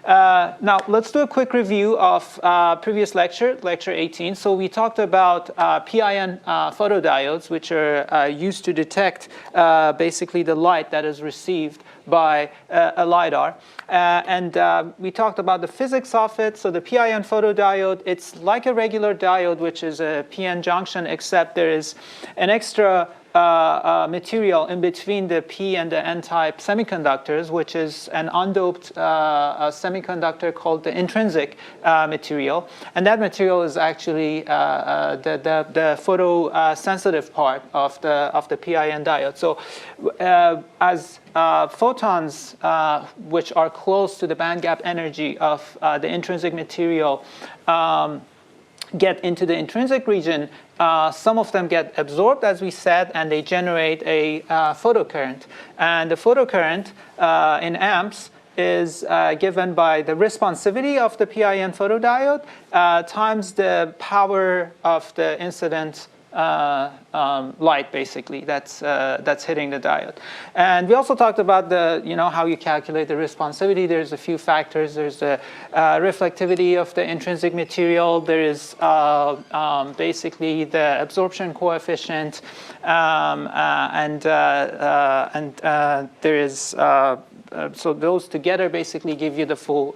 Now, let's do a quick review of previous lecture, lecture 18. So we talked about PIN photodiodes, which are used to detect basically the light that is received by a LiDAR. And we talked about the physics of it. So the PIN photodiode, it's like a regular diode, which is a PN junction, except there is an extra material in between the P and the N-type semiconductors, which is an undoped semiconductor called the intrinsic material. And that material is actually the photosensitive part of the PIN diode. So as photons, which are close to the band gap energy of the intrinsic material, get into the intrinsic region, some of them get absorbed, as we said, and they generate a photocurrent. And the photocurrent in amps is given by the responsivity of the PIN photodiode times the power of the incident light, basically, that's hitting the diode. And we also talked about how you calculate the responsivity. There's a few factors. There's the reflectivity of the intrinsic material. There is basically the absorption coefficient, and there is so those together basically give you the full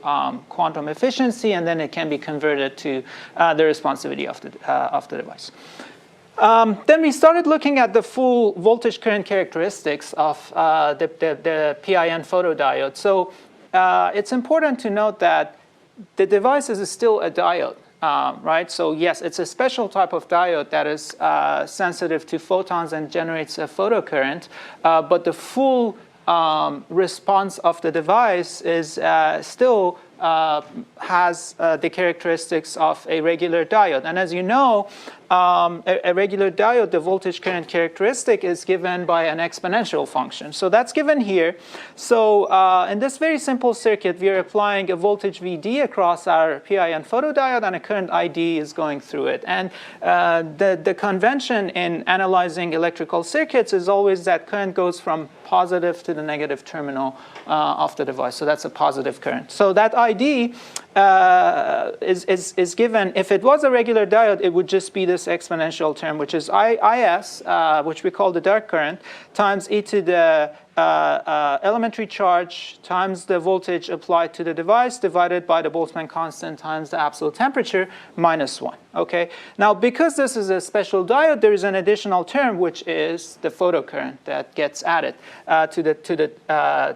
quantum efficiency, and then it can be converted to the responsivity of the device. Then we started looking at the full voltage current characteristics of the PIN photodiode. So it's important to note that the device is still a diode, right? So yes, it's a special type of diode that is sensitive to photons and generates a photocurrent, but the full response of the device is still has the characteristics of a regular diode. And as you know, a regular diode, the voltage current characteristic is given by an exponential function. So that's given here. So in this very simple circuit, we are applying a voltage VD across our PIN photodiode, and a current ID is going through it. And the convention in analyzing electrical circuits is always that current goes from positive to the negative terminal of the device. So that's a positive current. So that ID is given. If it was a regular diode, it would just be this exponential term, which is IS, which we call the dark current, times e to the elementary charge times the voltage applied to the device divided by the Boltzmann constant times the absolute temperature minus 1. Okay. Now, because this is a special diode, there is an additional term, which is the photocurrent that gets added to the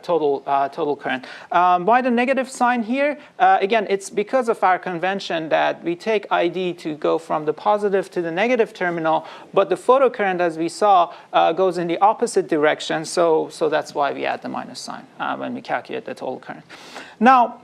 total current. Why the negative sign here? Again, it's because of our convention that we take ID to go from the positive to the negative terminal, but the photocurrent, as we saw, goes in the opposite direction. So that's why we add the minus sign when we calculate the total current. Now,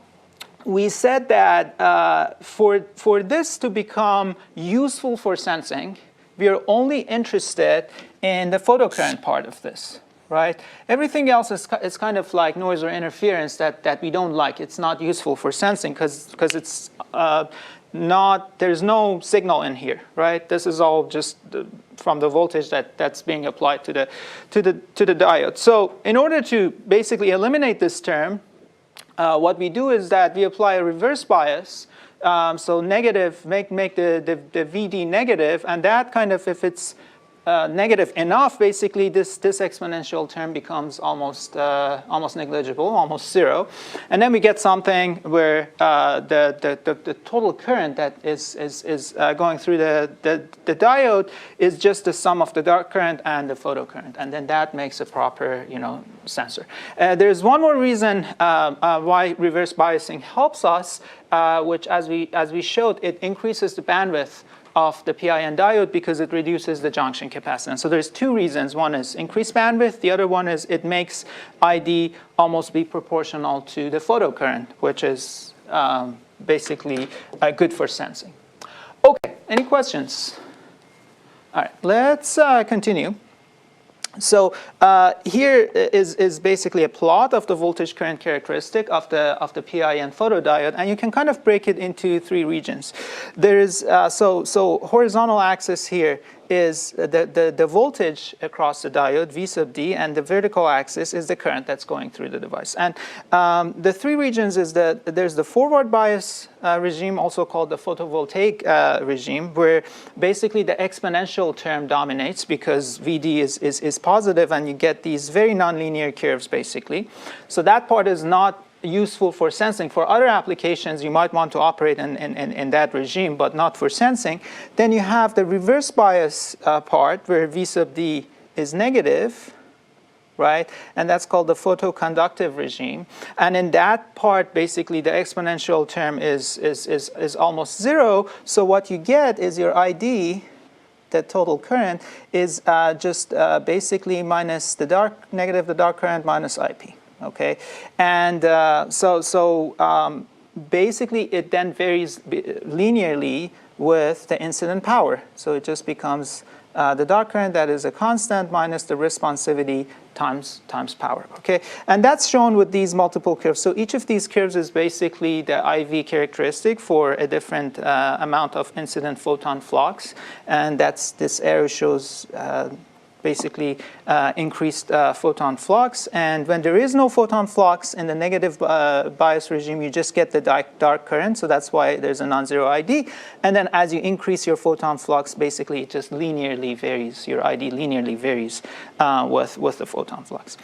we said that for this to become useful for sensing, we are only interested in the photocurrent part of this, right? Everything else is kind of like noise or interference that we don't like. It's not useful for sensing because it's there's no signal in here, right? This is all just from the voltage that's being applied to the diode. So in order to basically eliminate this term, what we do is that we apply a reverse bias. So negative, make the VD negative, and that kind of, if it's negative enough, basically this exponential term becomes almost negligible, almost zero, and then we get something where the total current that is going through the diode is just the sum of the dark current and the photocurrent, and then that makes a proper sensor. There's one more reason why reverse biasing helps us, which as we showed, it increases the bandwidth of the PIN diode because it reduces the junction capacitance. So there's two reasons. One is increased bandwidth. The other one is it makes ID almost be proportional to the photocurrent, which is basically good for sensing. Okay, any questions? All right, let's continue. So here is basically a plot of the voltage current characteristic of the PIN photodiode, and you can kind of break it into three regions. There is so horizontal axis here is the voltage across the diode, V sub D, and the vertical axis is the current that's going through the device. And the three regions is that there's the forward bias regime, also called the photovoltaic regime, where basically the exponential term dominates because VD is positive, and you get these very nonlinear curves, basically. So that part is not useful for sensing. For other applications, you might want to operate in that regime, but not for sensing. Then you have the reverse bias part, where V sub D is negative, right? And that's called the photoconductive regime. And in that part, basically, the exponential term is almost zero. So what you get is your ID, the total current, is just basically minus the negative dark current minus IP. Okay, and basically it then varies linearly with the incident power. So it just becomes the dark current that is a constant minus the responsivity times power. Okay, and that's shown with these multiple curves. So each of these curves is basically the IV characteristic for a different amount of incident photon flux, and this arrow shows basically increased photon flux. And when there is no photon flux in the negative bias regime, you just get the dark current. So that's why there's a non-zero ID. And then as you increase your photon flux, basically it just linearly varies. Your ID linearly varies with the photon flux.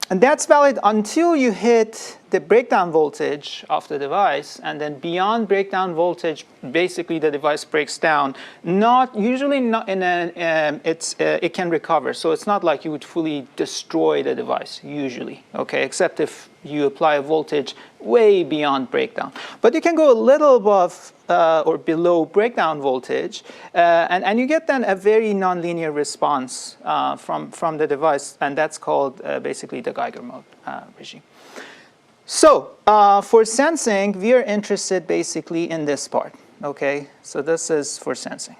And that's valid until you hit the breakdown voltage of the device, and then beyond breakdown voltage, basically the device breaks down. Usually not in a, it can recover. So it's not like you would fully destroy the device usually, okay, except if you apply a voltage way beyond breakdown. But you can go a little above or below breakdown voltage, and you get then a very nonlinear response from the device, and that's called basically the Geiger mode regime. So for sensing, we are interested basically in this part, okay? So this is for sensing,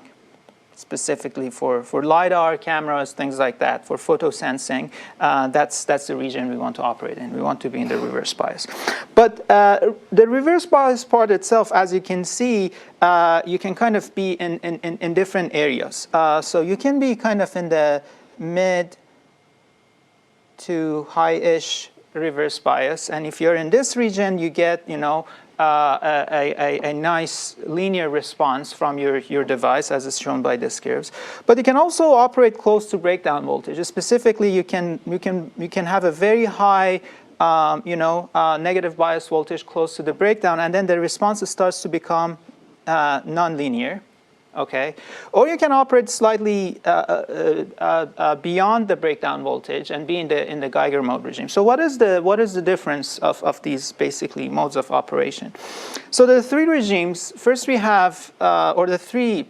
specifically for LiDAR cameras, things like that. For photo sensing, that's the region we want to operate in. We want to be in the reverse bias. But the reverse bias part itself, as you can see, you can kind of be in different areas. So you can be kind of in the mid to high-ish reverse bias, and if you're in this region, you get, you know, a nice linear response from your device, as is shown by these curves. But you can also operate close to breakdown voltage. Specifically, you can have a very high negative bias voltage close to the breakdown, and then the response starts to become nonlinear. Okay, or you can operate slightly beyond the breakdown voltage and be in the Geiger mode regime. So what is the difference of these basically modes of operation? So the three regimes. First, we have or the three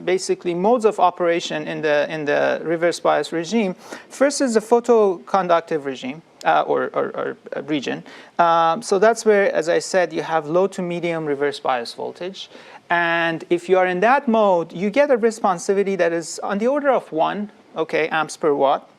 basically modes of operation in the reverse bias regime. First is the photoconductive regime. Or region. So that's where, as I said, you have low to medium reverse bias voltage. And if you are in that mode, you get a responsivity that is on the order of 1, okay, amps per watt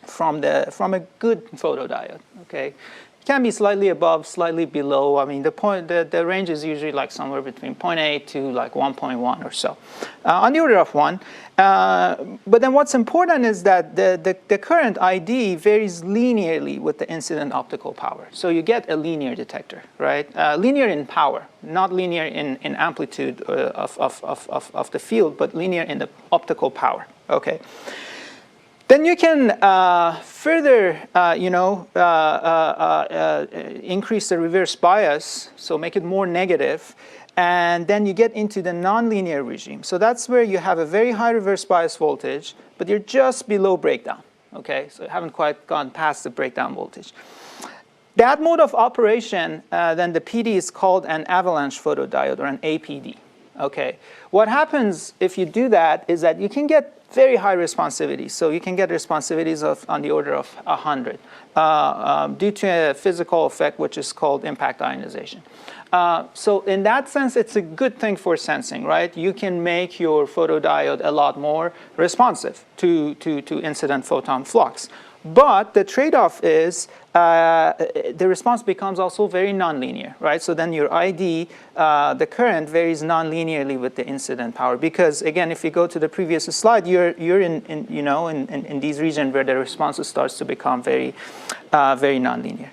from a good photodiode, okay. It can be slightly above, slightly below. I mean, the range is usually like somewhere between 0.8 to like 1.1 or so, on the order of 1. But then what's important is that the current ID varies linearly with the incident optical power. So you get a linear detector, right? Linear in power, not linear in amplitude of the field, but linear in the optical power, okay? Then you can further, increase the reverse bias, so make it more negative, and then you get into the nonlinear regime. So that's where you have a very high reverse bias voltage, but you're just below breakdown, okay? So you haven't quite gone past the breakdown voltage. That mode of operation, then the PD is called an avalanche photodiode, or an APD, okay? What happens if you do that is that you can get very high responsivity. So you can get responsivities on the order of 100 due to a physical effect which is called impact ionization. So in that sense, it's a good thing for sensing, right? You can make your photodiode a lot more responsive to incident photon flux. But the trade-off is the response becomes also very nonlinear, right? So then your ID, the current varies nonlinearly with the incident power, because again, if you go to the previous slide, you're in these regions where the response starts to become very nonlinear.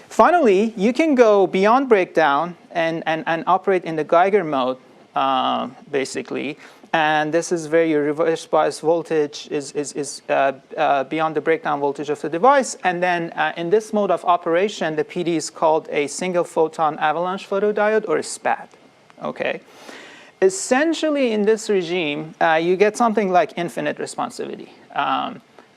Finally, you can go beyond breakdown and operate in the Geiger mode, basically. And this is where your reverse bias voltage is beyond the breakdown voltage of the device. And then in this mode of operation, the PD is called a single photon avalanche photodiode, or a SPAD. Okay. Essentially, in this regime, you get something like infinite responsivity.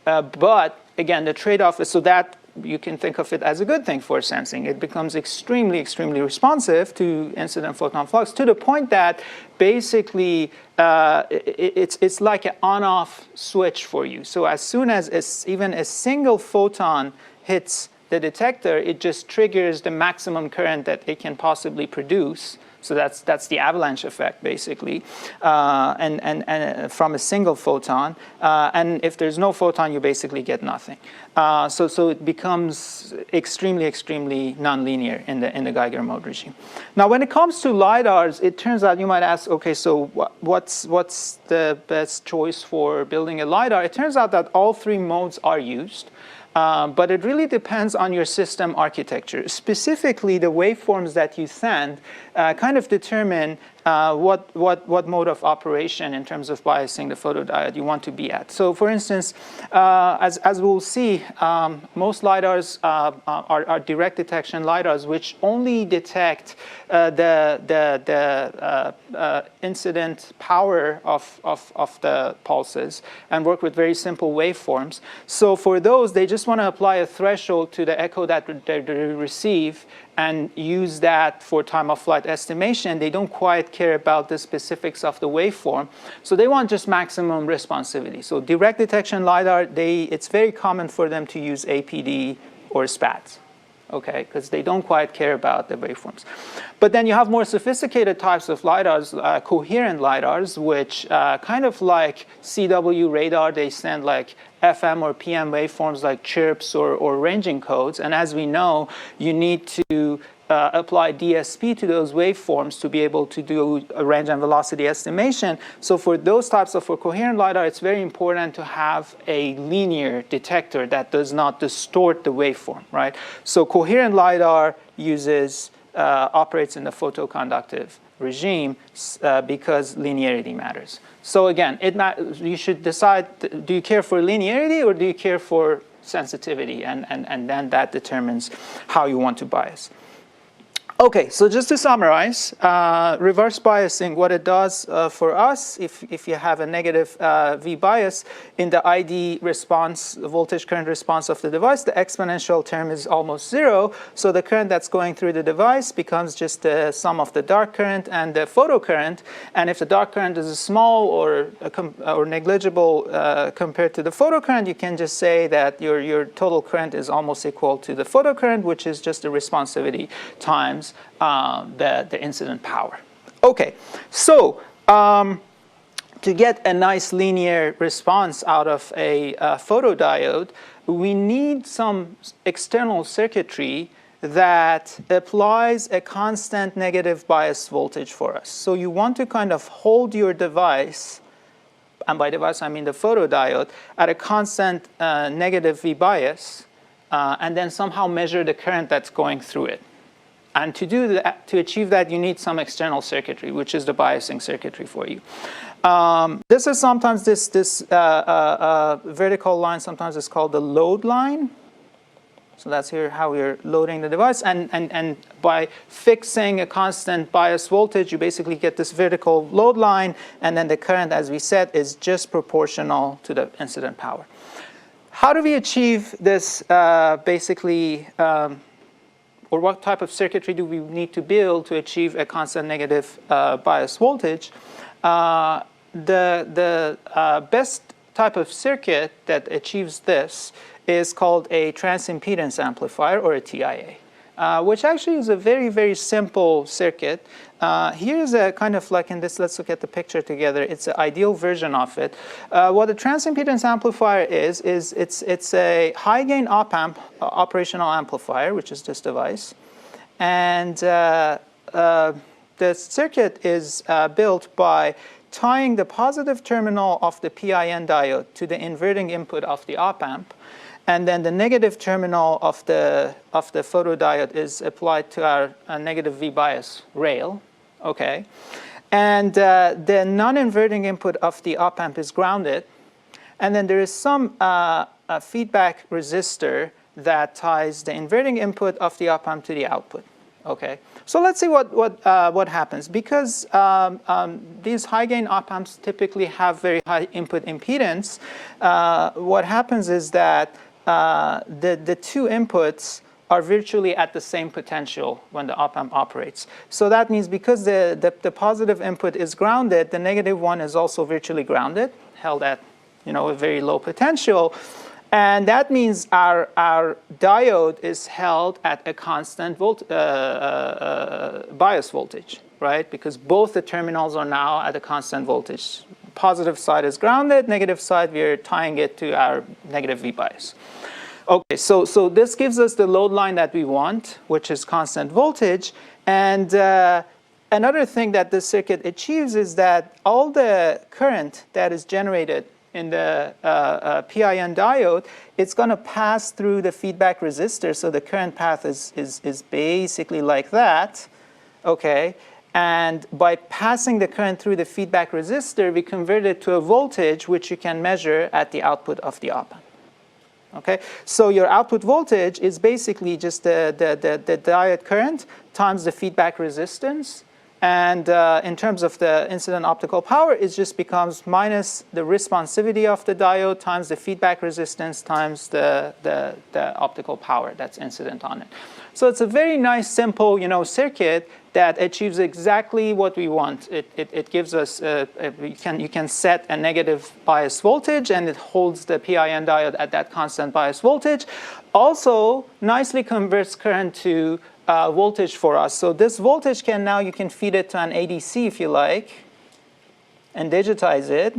But again, the trade-off is so that you can think of it as a good thing for sensing. It becomes extremely, extremely responsive to incident photon flux, to the point that basically it's like an on-off switch for you. So as soon as even a single photon hits the detector, it just triggers the maximum current that it can possibly produce. So that's the avalanche effect, basically, and from a single photon. And if there's no photon, you basically get nothing. So it becomes extremely, extremely nonlinear in the Geiger mode regime. Now, when it comes to LiDARs, it turns out you might ask, okay, so what's the best choice for building a LiDAR? It turns out that all three modes are used. But it really depends on your system architecture. Specifically, the waveforms that you send kind of determine what mode of operation in terms of biasing the photodiode you want to be at. So for instance, as we'll see, most LiDARs are direct detection LiDARs, which only detect the incident power of the pulses and work with very simple waveforms. So for those, they just want to apply a threshold to the echo that they receive and use that for time of flight estimation. They don't quite care about the specifics of the waveform. So they want just maximum responsivity. So direct detection LiDAR, it's very common for them to use APD or SPADs, okay, because they don't quite care about the waveforms. But then you have more sophisticated types of LiDARs, coherent LiDARs, which kind of like CW radar, they send like FM or PM waveforms like chirps or ranging codes. And as we know, you need to apply DSP to those waveforms to be able to do a range and velocity estimation. So for those types of coherent LiDAR, it's very important to have a linear detector that does not distort the waveform, right? So coherent LiDAR operates in the photoconductive regime because linearity matters. So again, you should decide, do you care for linearity or do you care for sensitivity? And then that determines how you want to bias. Okay, so just to summarize, reverse biasing, what it does for us, if you have a negative V bias in the ID response, the voltage current response of the device, the exponential term is almost zero. So the current that's going through the device becomes just the sum of the dark current and the photocurrent. And if the dark current is small or negligible compared to the photocurrent, you can just say that your total current is almost equal to the photocurrent, which is just the responsivity times the incident power. Okay, so to get a nice linear response out of a photodiode, we need some external circuitry that applies a constant negative bias voltage for us. So you want to kind of hold your device, and by device I mean the photodiode, at a constant negative V bias, and then somehow measure the current that's going through it. And to do that, to achieve that, you need some external circuitry, which is the biasing circuitry for you. This is sometimes this vertical line. Sometimes it's called the load line. So that's here how we're loading the device. And by fixing a constant bias voltage, you basically get this vertical load line. And then the current, as we said, is just proportional to the incident power. How do we achieve this basically? Or what type of circuitry do we need to build to achieve a constant negative bias voltage? The best type of circuit that achieves this is called a transimpedance amplifier, or a TIA. which actually is a very, very simple circuit. Here's a kind of like in this, let's look at the picture together. It's an ideal version of it. What a transimpedance amplifier is it's a high gain op-amp, operational amplifier, which is this device. And the circuit is built by tying the positive terminal of the PIN diode to the inverting input of the op-amp, and then the negative terminal of the photodiode is applied to our negative V bias rail, okay? And the non-inverting input of the op-amp is grounded, and then there is some feedback resistor that ties the inverting input of the op-amp to the output. Okay, so let's see what happens. Because these high-gain op-amps typically have very high input impedance, what happens is that the two inputs are virtually at the same potential when the op-amp operates. So that means because the positive input is grounded, the negative one is also virtually grounded, held at a very low potential. And that means our diode is held at a constant bias voltage, right? Because both the terminals are now at a constant voltage. Positive side is grounded, negative side, we're tying it to our negative V bias. Okay, so this gives us the load line that we want, which is constant voltage. And another thing that this circuit achieves is that all the current that is generated in the PIN diode, it's going to pass through the feedback resistor. So the current path is basically like that, okay? And by passing the current through the feedback resistor, we convert it to a voltage which you can measure at the output of the op-amp. Okay, so your output voltage is basically just the diode current times the feedback resistance. And in terms of the incident optical power, it just becomes minus the responsivity of the diode times the feedback resistance times the optical power that's incident on it. So it's a very nice, simple, circuit that achieves exactly what we want. It gives us, you can set a negative bias voltage, and it holds the PIN diode at that constant bias voltage. Also, nicely converts current to voltage for us. So this voltage you can feed it to an ADC if you like, and digitize it,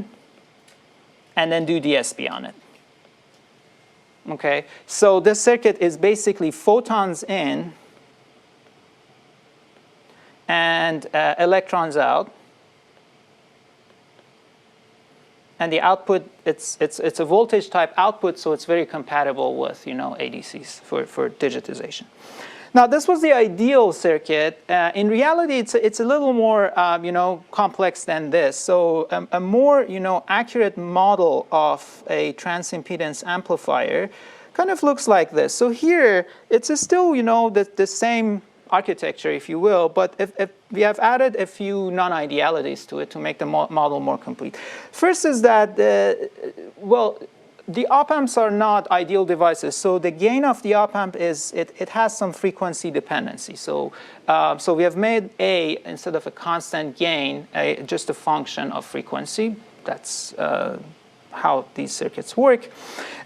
and then do DSP on it. Okay, so this circuit is basically photons in and electrons out. And the output, it's a voltage type output, so it's very compatible with ADCs for digitization. Now, this was the ideal circuit. In reality, it's a little more complex than this. So a more accurate model of a transimpedance amplifier kind of looks like this. So here, it's still the same architecture, if you will, but if we have added a few non-idealities to it to make the model more complete. First is that the op-amps are not ideal devices. So the gain of the op-amp is, it has some frequency dependency. So we have made A, instead of a constant gain, just a function of frequency. That's how these circuits work.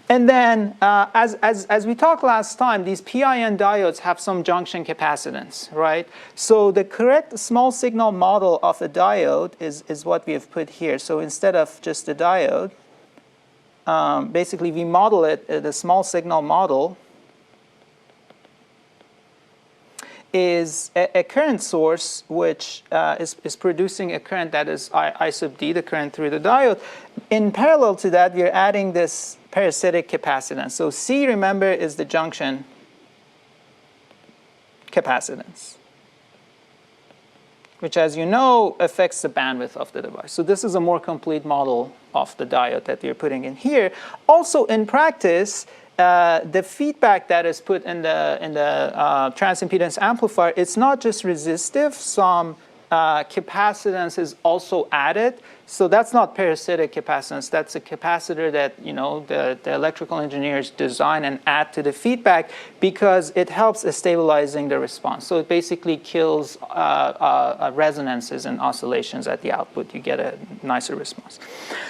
And then, as we talked last time, these PIN diodes have some junction capacitance, right? So the correct small signal model of a diode is what we have put here. So instead of just a diode, basically, we model it, the small signal model is a current source which is producing a current that is I sub D, the current through the diode. In parallel to that, we're adding this parasitic capacitance. So C, remember, is the junction capacitance, which, as you know, affects the bandwidth of the device. So this is a more complete model of the diode that we're putting in here. Also, in practice, the feedback that is put in the transimpedance amplifier, it's not just resistive. Some capacitance is also added So that's not parasitic capacitance. That's a capacitor that, you know, the electrical engineers design and add to the feedback because it helps stabilizing the response. So it basically kills resonances and oscillations at the output. You get a nicer response.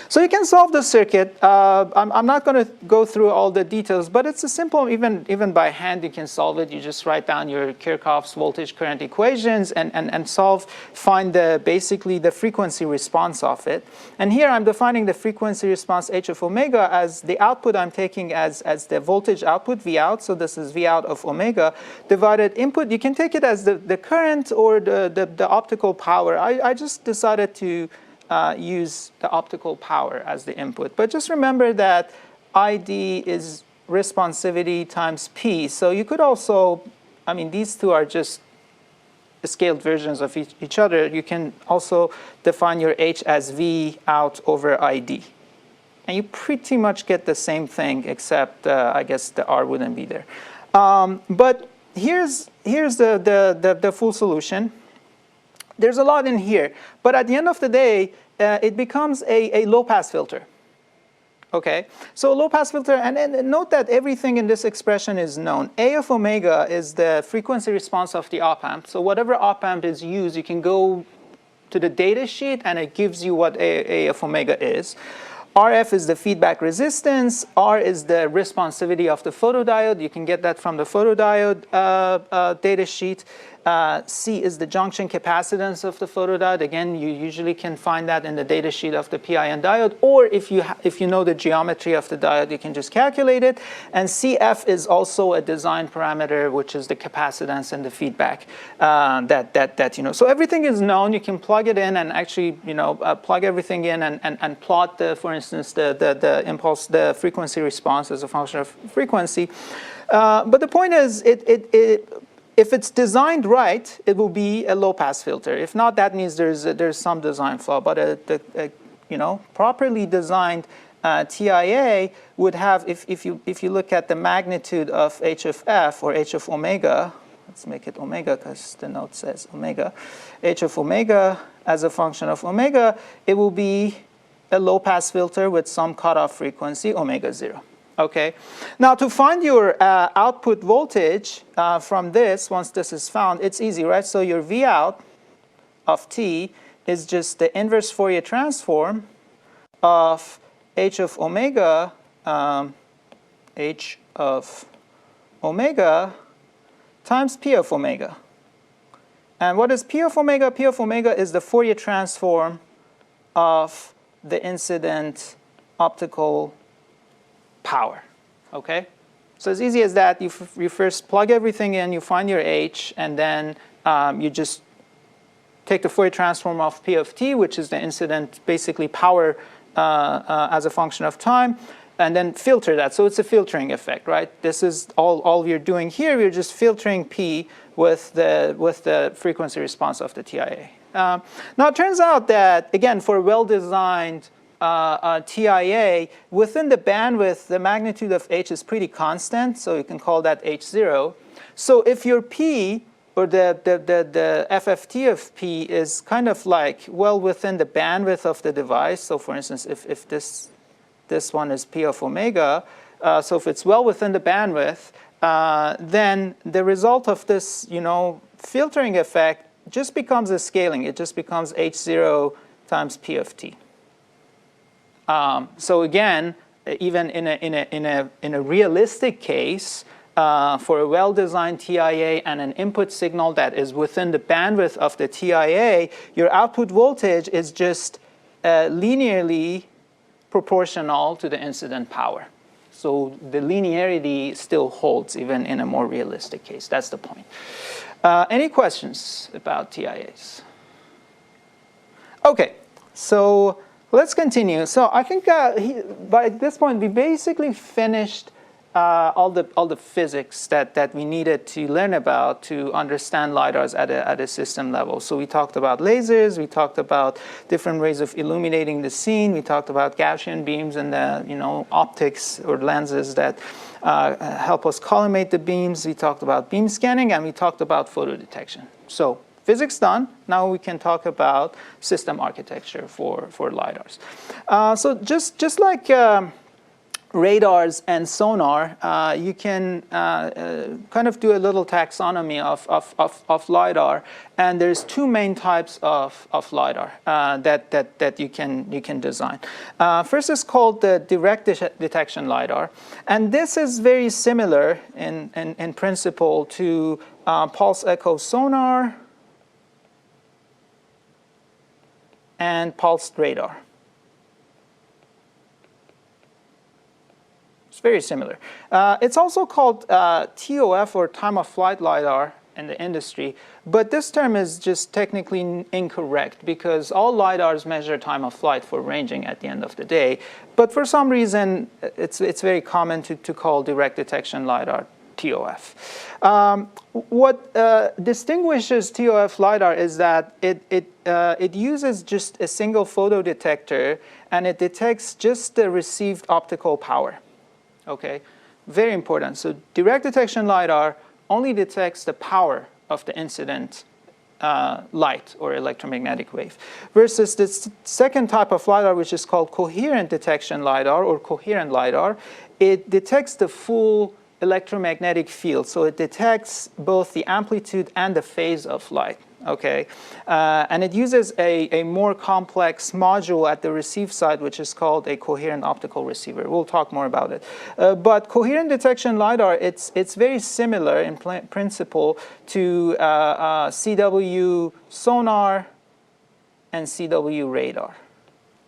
So you can solve the circuit. I'm not going to go through all the details, but it's a simple, even by hand you can solve it. You just write down your Kirchhoff's voltage current equations and solve, find basically the frequency response of it. And here I'm defining the frequency response h of omega as the output I'm taking as the voltage output, V out. So this is V out of omega divided input. You can take it as the current or the optical power. I just decided to use the optical power as the input. But just remember that ID is responsivity times P. So you could also, I mean, these two are just scaled versions of each other. You can also define your H as V out over ID. And you pretty much get the same thing, except I guess the R wouldn't be there. But here's the full solution. There's a lot in here. But at the end of the day, it becomes a low-pass filter. Okay, so low-pass filter, and note that everything in this expression is known. A of omega is the frequency response of the op-amp. So whatever op-amp is used, you can go to the data sheet, and it gives you what A of omega is. RF is the feedback resistance. R is the responsivity of the photodiode. You can get that from the photodiode data sheet. C is the junction capacitance of the photodiode. Again, you usually can find that in the data sheet of the PIN diode, or if you know the geometry of the diode, you can just calculate it. And CF is also a design parameter, which is the capacitance and the feedback that you know. So everything is known. You can plug it in and actually, you know, plug everything in and plot for instance, the impulse, the frequency response as a function of frequency. But the point is, if it's designed right, it will be a low-pass filter. If not, that means there's some design flaw. But you know, properly designed TIA would have, if you look at the magnitude of H of F or H of omega, let's make it omega because the note says omega, H of omega as a function of omega, it will be a low-pass filter with some cutoff frequency, omega 0. Okay. Now, to find your output voltage from this, once this is found, it's easy, right? So your V out of T is just the inverse Fourier transform of H of omega, H of omega times P of omega. And what is P of omega? P of omega is the Fourier transform of the incident optical power. Okay? So as easy as that, you first plug everything in, you find your H, and then you just take the Fourier transform of P of T, which is the incident, basically power as a function of time, and then filter that. So it's a filtering effect, right? This is all we're doing here. We're just filtering P with the frequency response of the TIA. Now it turns out that, again, for a well-designed TIA, within the bandwidth, the magnitude of H is pretty constant, so you can call that H0. So if your P, or the FFT of P, is kind of like well within the bandwidth of the device, so for instance, if this one is P of omega, so if it's well within the bandwidth, then the result of this, you know, filtering effect just becomes a scaling. It just becomes H0 times P of T. So again, even in a realistic case, for a well-designed TIA and an input signal that is within the bandwidth of the TIA, your output voltage is just linearly proportional to the incident power. So the linearity still holds even in a more realistic case. That's the point. Any questions about TIAs? Okay, so let's continue. So I think by this point we basically finished all the physics that we needed to learn about to understand LiDARs at a system level. So we talked about lasers, we talked about different ways of illuminating the scene, we talked about Gaussian beams and the, you know, optics or lenses that help us collimate the beams, we talked about beam scanning, and we talked about photo detection. So physics done. Now we can talk about system architecture for LiDARs. So just like radars and sonar, you can kind of do a little taxonomy of LiDAR, and there's two main types of LiDAR that you can design. First is called the direct detection LiDAR, and this is very similar in principle to pulse echo sonar and pulsed radar. It's very similar. It's also called TOF, or time of flight LiDAR, in the industry, but this term is just technically incorrect because all LiDARs measure time of flight for ranging at the end of the day, but for some reason it's very common to call direct detection LiDAR TOF. What distinguishes TOF LiDAR is that it uses just a single photodetector, and it detects just the received optical power. Okay, very important. So direct detection LiDAR only detects the power of the incident light or electromagnetic wave, versus the second type of LiDAR, which is called coherent detection LiDAR or coherent LiDAR. It detects the full electromagnetic field, so it detects both the amplitude and the phase of light. Okay, and it uses a more complex module at the receive side, which is called a coherent optical receiver. We'll talk more about it. But coherent detection LiDAR, it's very similar in principle to CW sonar and CW radar,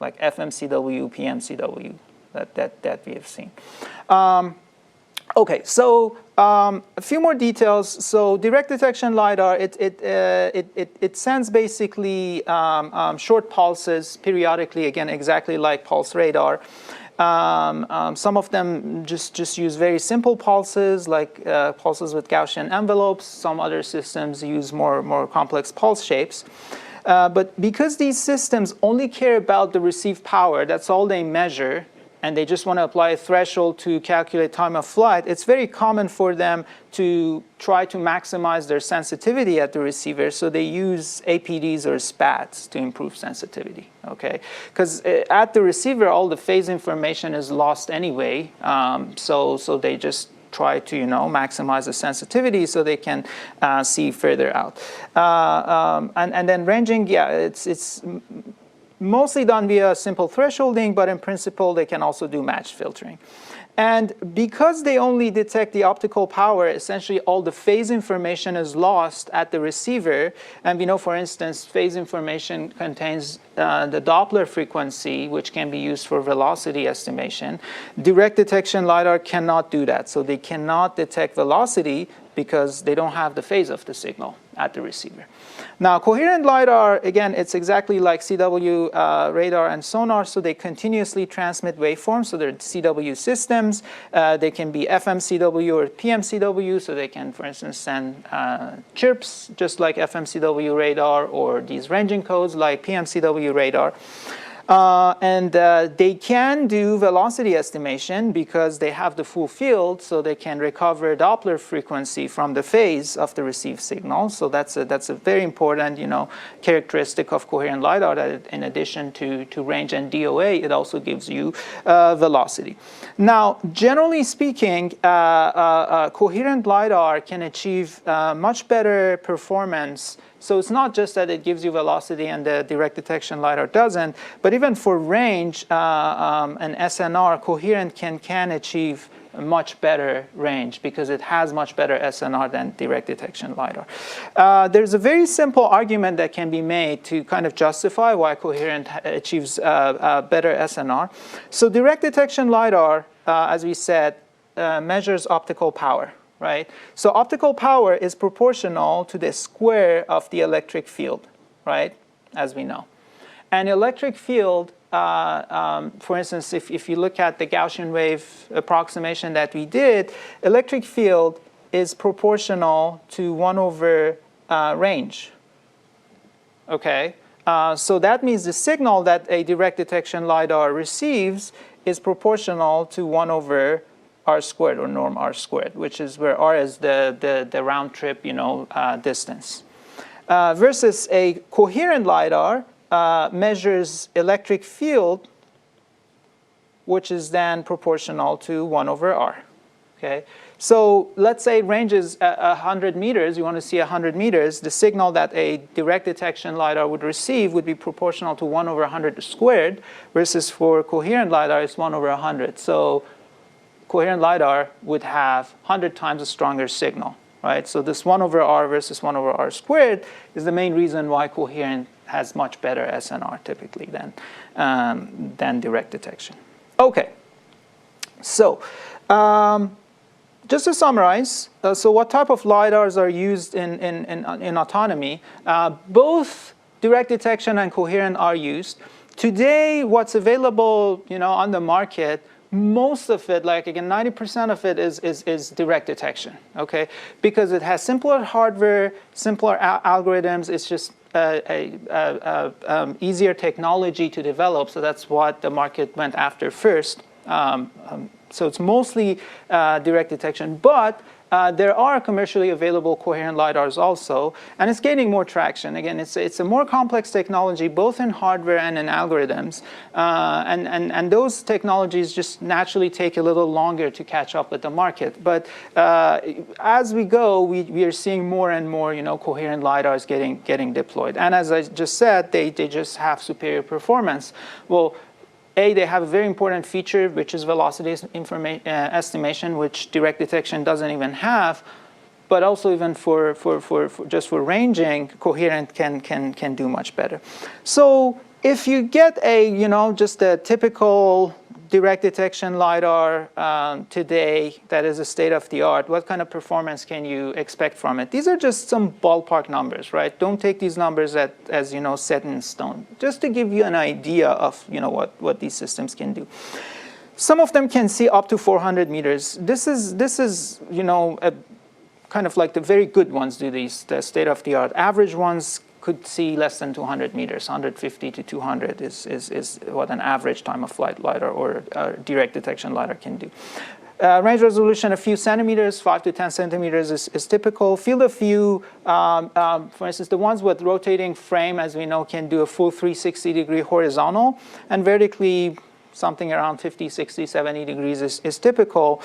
like FMCW, PMCW that we have seen. Okay, so a few more details. So direct detection LiDAR, it sends basically short pulses periodically, again, exactly like pulse radar. Some of them just use very simple pulses, like pulses with Gaussian envelopes. Some other systems use more complex pulse shapes. But because these systems only care about the received power, that's all they measure, and they just want to apply a threshold to calculate time of flight, it's very common for them to try to maximize their sensitivity at the receiver, so they use APDs or SPADs to improve sensitivity, okay? Because at the receiver, all the phase information is lost anyway, so they just try to, maximize the sensitivity so they can see further out. And then ranging, yeah, it's mostly done via simple thresholding, but in principle, they can also do match filtering. And because they only detect the optical power, essentially all the phase information is lost at the receiver. And we know, for instance, phase information contains the Doppler frequency, which can be used for velocity estimation. Direct detection LiDAR cannot do that. So they cannot detect velocity because they don't have the phase of the signal at the receiver. Now, coherent LiDAR, again, it's exactly like CW radar and sonar, so they continuously transmit waveforms, so they're CW systems. They can be FMCW or PMCW, so they can, for instance, send chirps, just like FMCW radar, or these ranging codes like PMCW radar. And they can do velocity estimation because they have the full field, so they can recover Doppler frequency from the phase of the received signal. So that's a very important, characteristic of coherent LiDAR, that in addition to range and DOA, it also gives you velocity. Now, generally speaking, coherent LiDAR can achieve much better performance. So it's not just that it gives you velocity and the direct detection LiDAR doesn't, but even for range, an SNR, coherent can achieve a much better range because it has much better SNR than direct detection LiDAR. There's a very simple argument that can be made to kind of justify why coherent achieves better SNR. So direct detection LiDAR, as we said, measures optical power. Right? So optical power is proportional to the square of the electric field, right? As we know. An electric field, for instance, if you look at the Gaussian wave approximation that we did, electric field is proportional to 1 over range. Okay? So that means the signal that a direct detection LiDAR receives is proportional to 1 over r squared, or norm r squared, which is where r is the round trip, distance. versus a coherent LiDAR measures electric field, which is then proportional to 1 over r. Okay? So let's say range is 100 meters. You want to see 100 meters. The signal that a direct detection LiDAR would receive would be proportional to 1 over 100 squared, versus for coherent LiDAR, it's 1 over 100. So coherent LiDAR would have 100 times a stronger signal, right? So this 1 over r versus 1 over r squared is the main reason why coherent has much better SNR typically than direct detection. Okay, so just to summarize, so what type of LiDARs are used in autonomy? Both direct detection and coherent are used. Today, what's available, on the market, most of it, like again, 90% of it is direct detection, okay? Because it has simpler hardware, simpler algorithms. It's just easier technology to develop, so that's what the market went after first. So it's mostly direct detection, but there are commercially available coherent LiDARs also, and it's gaining more traction. Again, it's a more complex technology, both in hardware and in algorithms, and those technologies just naturally take a little longer to catch up with the market. But as we go, we are seeing more and more, coherent LiDARs getting deployed. And as I just said, they just have superior performance. Well, they have a very important feature, which is velocity estimation, which direct detection doesn't even have. But also, even for ranging, coherent can do much better. So if you get just a typical direct detection LiDAR today that is a state-of-the-art, what kind of performance can you expect from it? These are just some ballpark numbers, right? Don't take these numbers as set in stone. Just to give you an idea of what these systems can do. Some of them can see up to 400 meters. This is a kind of like the very good ones do these, the state-of-the-art. Average ones could see less than 200 meters. 150 to 200 is what an average time of flight LiDAR or direct detection LiDAR can do. Range resolution, a few centimeters, 5 to 10 centimeters is typical. Field of view, for instance, the ones with rotating frame, as we know, can do a full 360-degree horizontal, and vertically, something around 50, 60, 70 degrees is typical.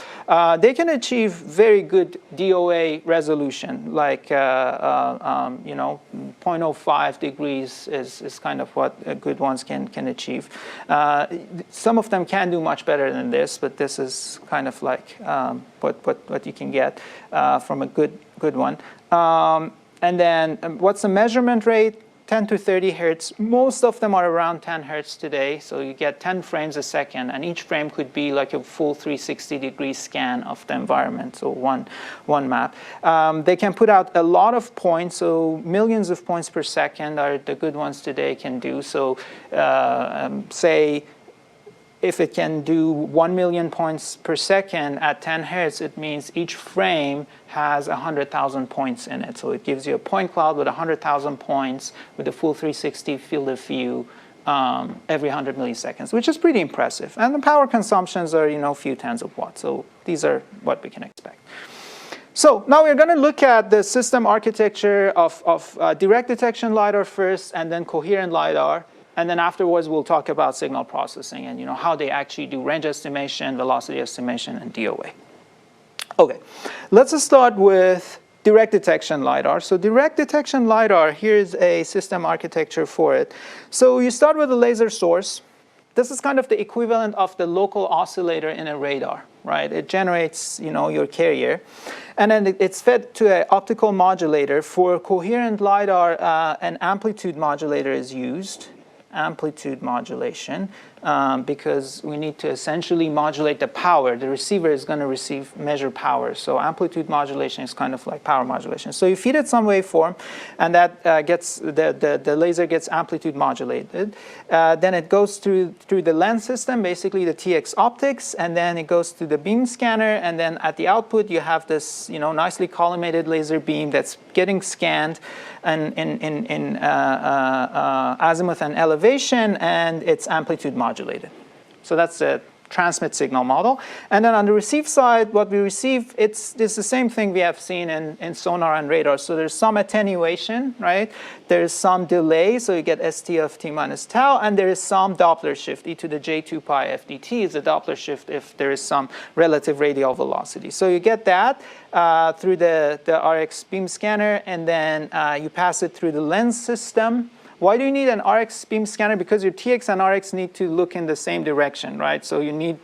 They can achieve very good DOA resolution, like 0.05 degrees is kind of what good ones can achieve. Some of them can do much better than this, but this is kind of like what you can get from a good one. And then what's the measurement rate? 10 to 30 hertz. Most of them are around 10 hertz today, so you get 10 frames a second, and each frame could be like a full 360-degree scan of the environment, so one map. They can put out a lot of points, so millions of points per second are the good ones today can do. So say if it can do 1 million points per second at 10 hertz, it means each frame has 100,000 points in it. So it gives you a point cloud with 100,000 points with a full 360 field of view every 100 milliseconds, which is pretty impressive. And the power consumptions are, a few tens of watts. So these are what we can expect. So now we're going to look at the system architecture of direct detection LiDAR first, and then coherent LiDAR. And then afterwards, we'll talk about signal processing and how they actually do range estimation, velocity estimation, and DOA. Okay, let's start with direct detection LiDAR. So direct detection LiDAR, here's a system architecture for it. So you start with a laser source. This is kind of the equivalent of the local oscillator in a radar, right? It generates, your carrier. And then it's fed to an optical modulator. For coherent LiDAR, an amplitude modulator is used. Amplitude modulation, because we need to essentially modulate the power. The receiver is going to measure power. So amplitude modulation is kind of like power modulation. So you feed it some waveform, and that gets the laser gets amplitude modulated. Then it goes through the lens system, basically the TX optics, and then it goes to the beam scanner. And then at the output, you have this nicely collimated laser beam that's getting scanned in azimuth and elevation, and it's amplitude modulated. So that's the transmit signal model. And then on the receive side, what we receive, it's the same thing we have seen in sonar and radar. So there's some attenuation, right? There's some delay, so you get st of t minus tau, and there is some Doppler shift. E to the j2 pi fdt is a Doppler shift if there is some relative radial velocity. So you get that through the RX beam scanner, and then you pass it through the lens system. Why do you need an RX beam scanner? Because your TX and RX need to look in the same direction, right? So you need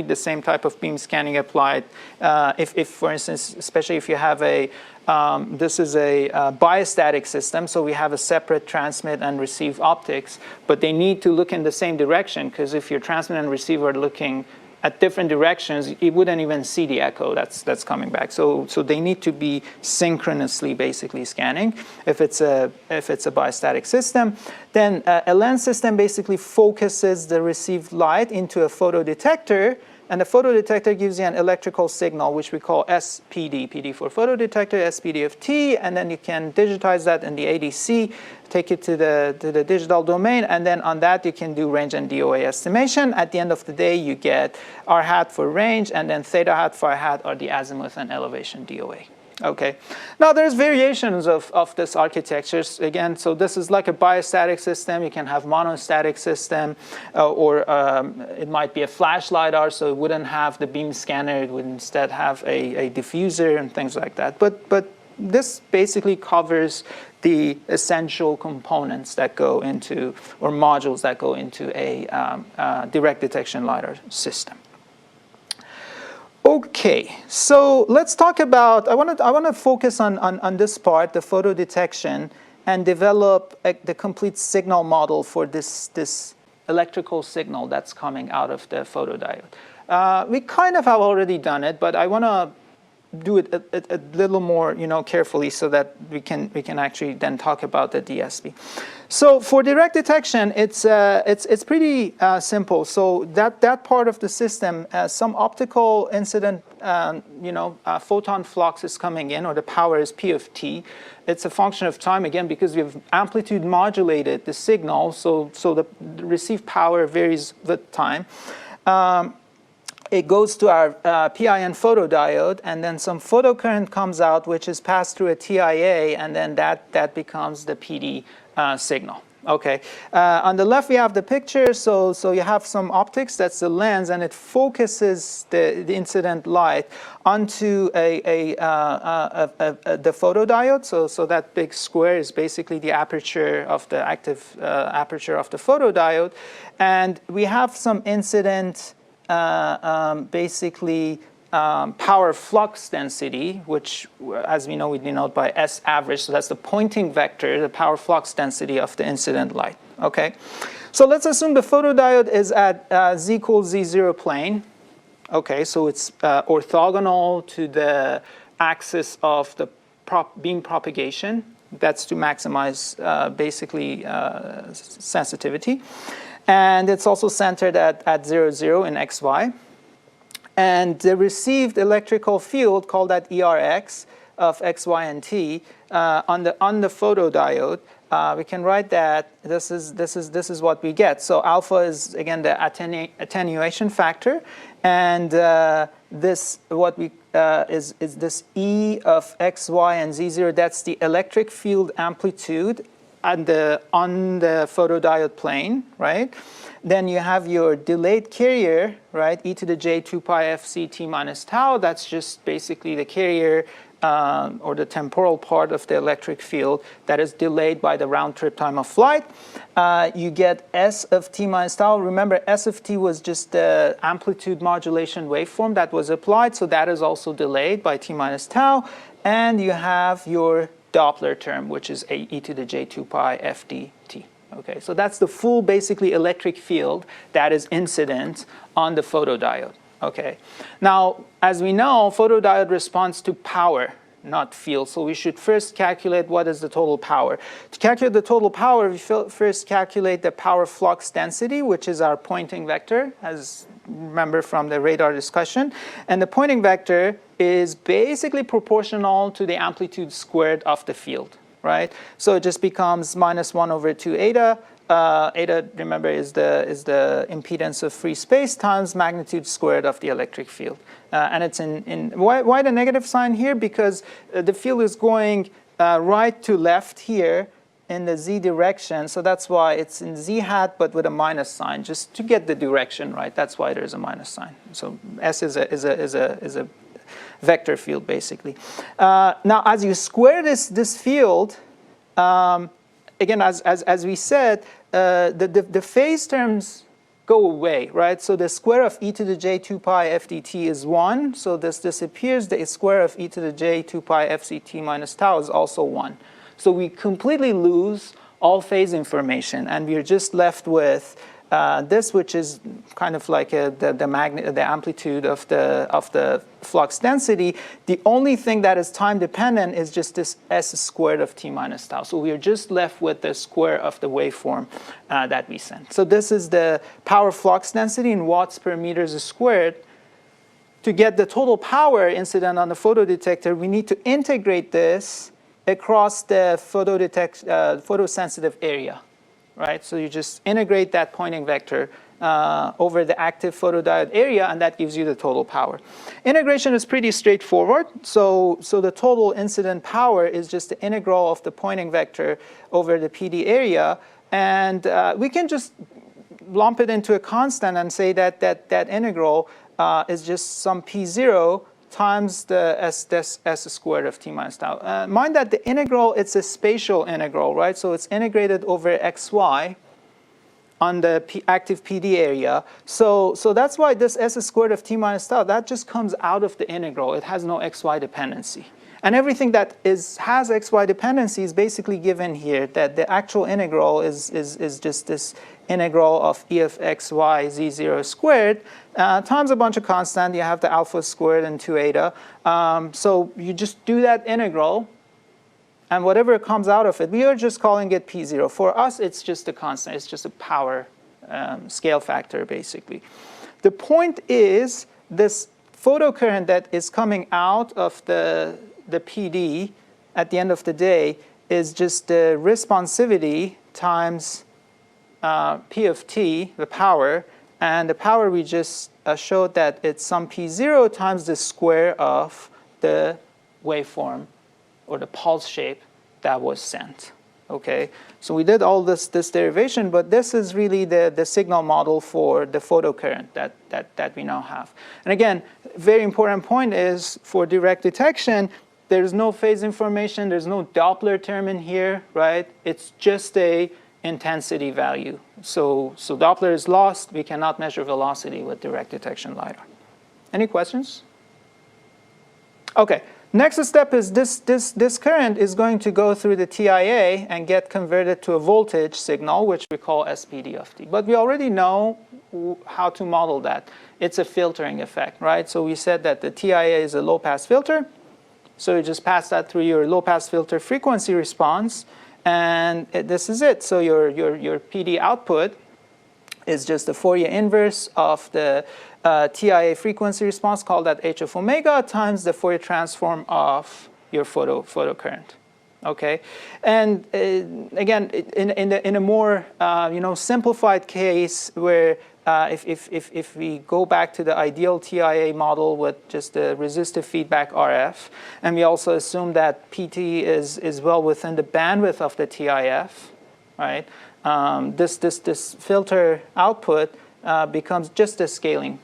the same type of beam scanning applied. If for instance, especially if you have this is a biostatic system, so we have a separate transmit and receive optics, but they need to look in the same direction, because if your transmit and receive are looking at different directions, you wouldn't even see the echo that's coming back. So they need to be synchronously basically scanning if it's a biostatic system. Then a lens system basically focuses the received light into a photodetector, and the photodetector gives you an electrical signal, which we call SPD. PD for photodetector, SPD of T, and then you can digitize that in the ADC, take it to the digital domain, and then on that you can do range and DOA estimation. At the end of the day, you get R hat for range, and then theta hat, phi hat are the azimuth and elevation DOA. Okay. Now there's variations of this architecture. Again, so this is like a biostatic system. You can have monostatic system, or it might be a flash LiDAR, so it wouldn't have the beam scanner. It would instead have a diffuser and things like that. But this basically covers the essential components that go into, or modules that go into a direct detection LiDAR system. Okay, so let's talk about, I want to focus on this part, the photo detection, and develop the complete signal model for this electrical signal that's coming out of the photodiode. We kind of have already done it, but I want to do it a little more, carefully, so that we can actually then talk about the DSP. So for direct detection, it's pretty simple. So that part of the system, some optical incident, photon flux is coming in, or the power is P of T. It's a function of time, again, because we've amplitude modulated the signal, so the received power varies with time. It goes to our PIN photodiode, and then some photocurrent comes out, which is passed through a TIA, and then that becomes the PD signal. Okay. On the left, we have the picture. So you have some optics. That's the lens, and it focuses the incident light onto the photodiode. So that big square is basically the aperture of the active aperture of the photodiode, and we have some incident. Power flux density, which, as we know, we denote by S average. So that's the pointing vector, the power flux density of the incident light. Okay, so let's assume the photodiode is at z equals z0 plane. Okay, so it's orthogonal to the axis of the beam propagation. That's to maximize sensitivity. And it's also centered at 0, 0 in xy. And the received electrical field, called that ERX of x, y, and t, on the photodiode, we can write that this is what we get. So alpha is, again, the attenuation factor, and this what we is this E of x, y, and z0. That's the electric field amplitude on the photodiode plane, right? Then you have your delayed carrier, right? E to the j2 pi fc t minus tau. That's just basically the carrier or the temporal part of the electric field that is delayed by the round trip time of flight. You get S of t minus tau. Remember, S of t was just the amplitude modulation waveform that was applied, so that is also delayed by t minus tau. And you have your Doppler term, which is e to the j2 pi fdt. Okay, so that's the full, basically, electric field that is incident on the photodiode. Okay, now, as we know, photodiode responds to power, not field. So we should first calculate what is the total power. To calculate the total power, we first calculate the power flux density, which is our pointing vector, as remember from the radar discussion. And the pointing vector is basically proportional to the amplitude squared of the field, right? So it just becomes -1/2 eta eta, remember, is the impedance of free space times magnitude squared of the electric field. And it's why the negative sign here? Because the field is going right to left here in the z direction. So that's why it's in z hat, but with a minus sign, just to get the direction right. That's why there's a minus sign. So S is a vector field, basically. Now, as you square this field, again, as we said, the phase terms go away, right? So the square of e to the j 2 pi f dt is 1. So this disappears. The square of e to the j 2 pi f ct minus tau is also 1. So we completely lose all phase information, and we're just left with this, which is kind of like the amplitude of the flux density. The only thing that is time dependent is just this s squared of t minus tau. So we are just left with the square of the waveform that we sent. So this is the power flux density in watts per meters squared. To get the total power incident on the photodetector, we need to integrate this across the photosensitive area. Right? So you just integrate that Poynting vector over the active photodiode area, and that gives you the total power. Integration is pretty straightforward. So the total incident power is just the integral of the Poynting vector over the PD area. And we can just lump it into a constant and say that that integral is just some P0 times the s squared of t minus tau. Mind that the integral, it's a spatial integral, right? So it's integrated over xy on the active PD area. So that's why this s squared of t minus tau, that just comes out of the integral. It has no xy dependency. And everything that has xy dependency is basically given here, that the actual integral is just this integral of e of xy z0 squared times a bunch of constant. You have the alpha squared and 2 eta. So you just do that integral, and whatever comes out of it, we are just calling it P0. For us, it's just a constant. It's just a power scale factor, basically. The point is, this photocurrent that is coming out of the PD at the end of the day is just the responsivity times P of t, the power, and the power we just showed that it's some P0 times the square of the waveform or the pulse shape that was sent. Okay, so we did all this derivation, but this is really the signal model for the photocurrent that we now have. And again, very important point is for direct detection, there's no phase information, there's no Doppler term in here, right? It's just a intensity value. So Doppler is lost. We cannot measure velocity with direct detection LiDAR. Any questions? Okay. Next step is this current is going to go through the TIA and get converted to a voltage signal, which we call SPD of t. But we already know how to model that. It's a filtering effect, right? So we said that the TIA is a low-pass filter. So you just pass that through your low-pass filter frequency response, and this is it. So your PD output is just the Fourier inverse of the TIA frequency response, called that h of omega, times the Fourier transform of your photocurrent. Okay, and again, in a more simplified case where if we go back to the ideal TIA model with just the resistive feedback RF, and we also assume that PT is well within the bandwidth of the TIF, right? This filter output becomes just a scaling,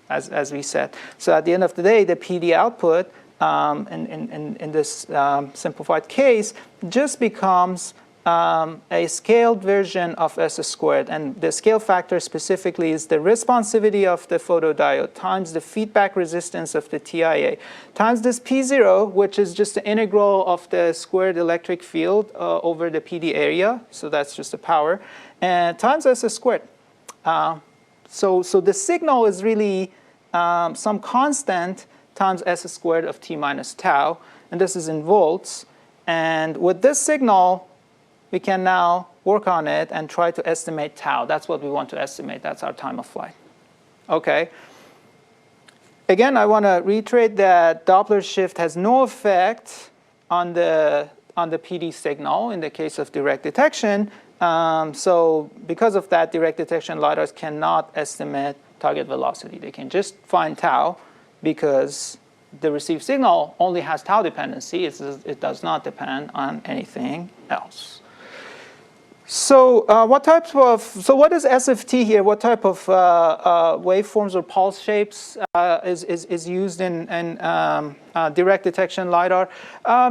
as we said. So at the end of the day, the PD output in this simplified case just becomes a scaled version of S squared. And the scale factor specifically is the responsivity of the photodiode times the feedback resistance of the TIA times this P0, which is just the integral of the squared electric field over the PD area. So that's just the power, and times S squared. So the signal is really some constant times S squared of t minus tau, and this is in volts. And with this signal, we can now work on it and try to estimate tau. That's what we want to estimate. That's our time of flight. Okay. Again, I want to reiterate that Doppler shift has no effect on the PD signal in the case of direct detection. So because of that, direct detection LiDARs cannot estimate target velocity. They can just find tau because the received signal only has tau dependency. It does not depend on anything else. So what is SFT here? What type of waveforms or pulse shapes is used in direct detection LiDAR?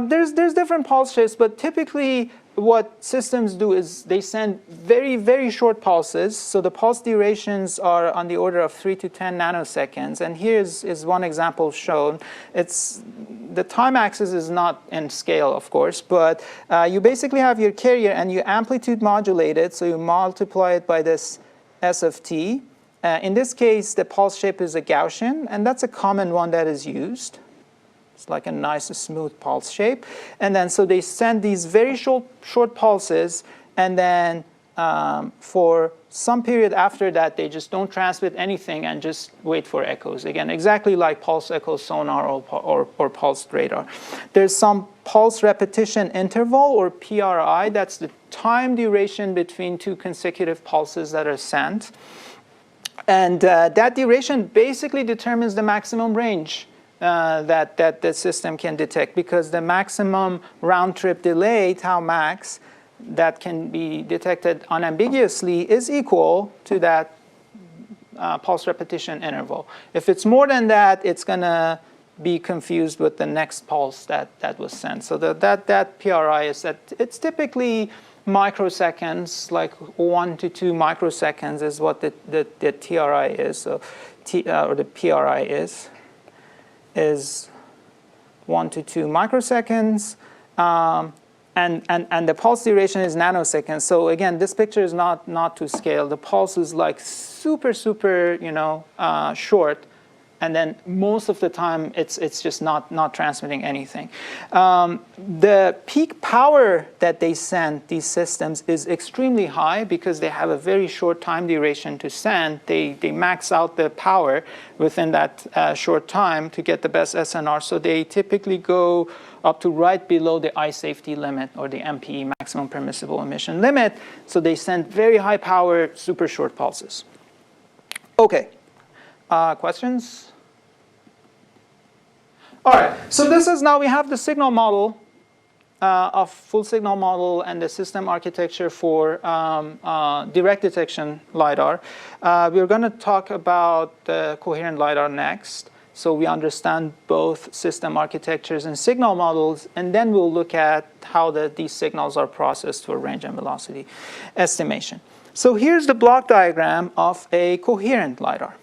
There's different pulse shapes, but typically what systems do is they send very, very short pulses. So the pulse durations are on the order of 3 to 10 nanoseconds. And here is one example shown. The time axis is not in scale, of course, but you basically have your carrier and you amplitude modulate it. So you multiply it by this SFT. In this case, the pulse shape is a Gaussian, and that's a common one that is used. It's like a nice, smooth pulse shape. And then so they send these very short pulses, and then for some period after that, they just don't transmit anything and just wait for echoes. Again, exactly like pulse echo sonar or pulsed radar. There's some pulse repetition interval, or PRI. That's the time duration between two consecutive pulses that are sent. And that duration basically determines the maximum range that the system can detect, because the maximum round-trip delay, tau max, that can be detected unambiguously is equal to that pulse repetition interval. If it's more than that, it's going to be confused with the next pulse that was sent. So that PRI is that it's typically microseconds, like 1 to 2 microseconds is what the TRI is, so or the PRI is 1 to 2 microseconds, and the pulse duration is nanoseconds. So again, this picture is not to scale. The pulse is like super short, and then most of the time it's just not transmitting anything. The peak power that they send these systems is extremely high because they have a very short time duration to send. They max out the power within that short time to get the best SNR. So they typically go up to right below the eye safety limit, or the MPE, maximum permissible emission limit. So they send very high power, super short pulses. Okay. Questions? All right, so this is now we have the signal model, of full signal model, and the system architecture for direct detection LiDAR. We're going to talk about the coherent LiDAR next, so we understand both system architectures and signal models, and then we'll look at how these signals are processed for range and velocity estimation. So here's the block diagram of a coherent LiDAR.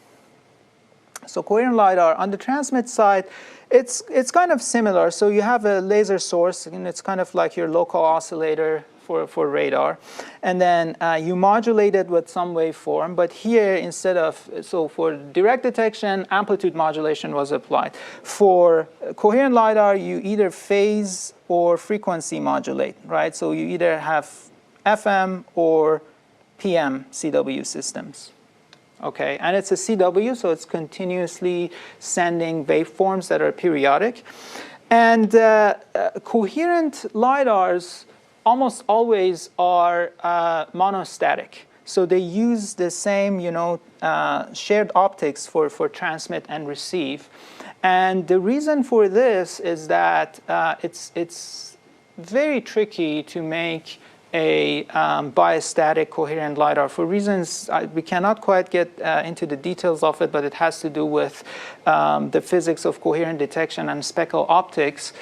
So coherent LiDAR, on the transmit side, it's kind of similar. So you have a laser source, and it's kind of like your local oscillator for radar. And then you modulate it with some waveform. But here, instead of, so for direct detection, amplitude modulation was applied. For coherent LiDAR, you either phase or frequency modulate, right? So you either have FM or PM CW systems. Okay, and it's a CW, so it's continuously sending waveforms that are periodic. And coherent LiDARs almost always are monostatic. So they use the same, shared optics for transmit and receive. And the reason for this is that it's very tricky to make a biostatic coherent LiDAR for reasons we cannot quite get into the details of it, but it has to do with the physics of coherent detection and speckle optics.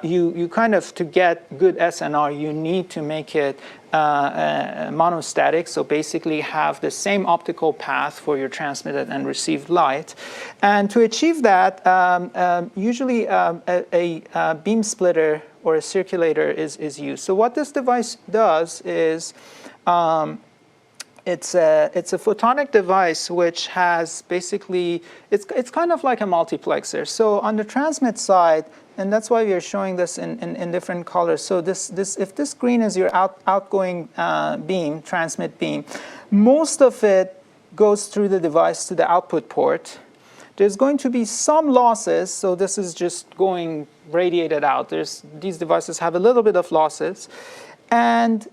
You kind of, to get good SNR, you need to make it monostatic, so basically have the same optical path for your transmitted and received light. And to achieve that, usually a beam splitter or a circulator is used. So what this device does is it's a photonic device which has basically, it's kind of like a multiplexer. So on the transmit side, and that's why we are showing this in different colors. So if this green is your outgoing beam, transmit beam, most of it goes through the device to the output port. There's going to be some losses, so this is just going radiated out. These devices have a little bit of losses. And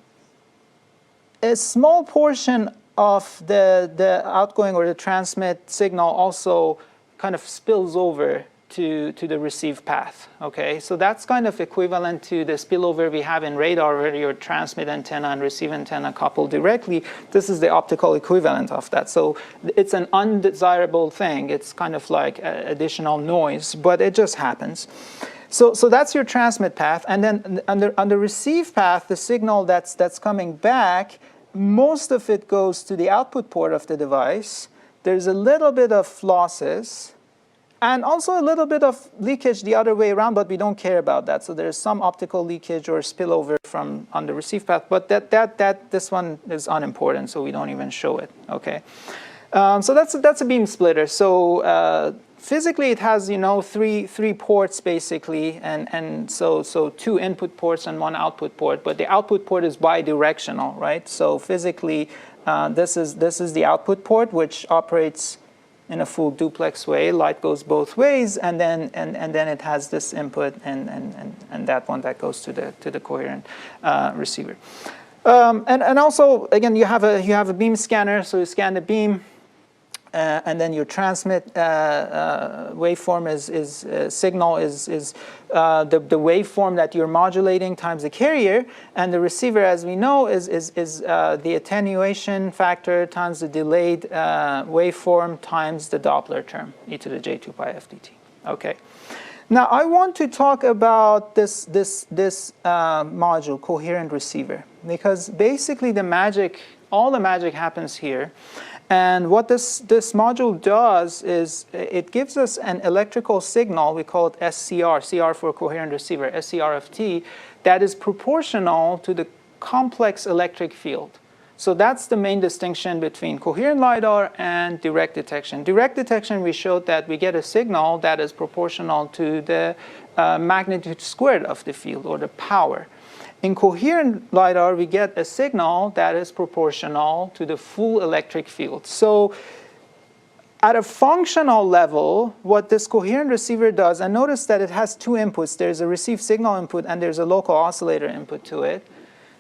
a small portion of the outgoing or the transmit signal also kind of spills over to the receive path, okay? So that's kind of equivalent to the spillover we have in radar where your transmit antenna and receive antenna couple directly. This is the optical equivalent of that. So it's an undesirable thing. It's kind of like additional noise, but it just happens. So that's your transmit path. And then on the receive path, the signal that's coming back, most of it goes to the output port of the device. There's a little bit of losses, and also a little bit of leakage the other way around, but we don't care about that. So there's some optical leakage or spillover from on the receive path, but this one is unimportant, so we don't even show it. Okay, so that's a beam splitter. So physically, it has three ports basically, and so two input ports and one output port. But the output port is bidirectional, right? So physically, this is the output port, which operates in a full duplex way. Light goes both ways, and then it has this input and that one that goes to the coherent receiver. And also, again, you have a beam scanner, so you scan the beam. And then your transmit waveform signal is the waveform that you're modulating times the carrier, and the receiver, as we know, is the attenuation factor times the delayed waveform times the Doppler term, e to the j2 pi fdt. Okay. Now I want to talk about this module, coherent receiver, because basically all the magic happens here. And what this module does is it gives us an electrical signal, we call it SCR, CR for coherent receiver, SCR of T, that is proportional to the complex electric field. So that's the main distinction between coherent LiDAR and direct detection. Direct detection, we showed that we get a signal that is proportional to the magnitude squared of the field, or the power. In coherent LiDAR, we get a signal that is proportional to the full electric field. So at a functional level, what this coherent receiver does, and notice that it has two inputs. There's a receive signal input and there's a local oscillator input to it.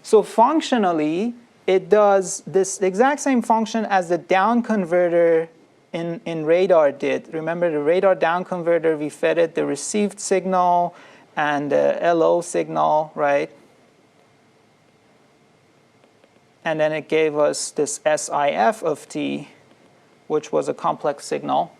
So functionally, it does this exact same function as the down converter in radar did. Remember the radar down converter, we fed it the received signal and the LO signal, right? And then it gave us this SIF of T, which was a complex signal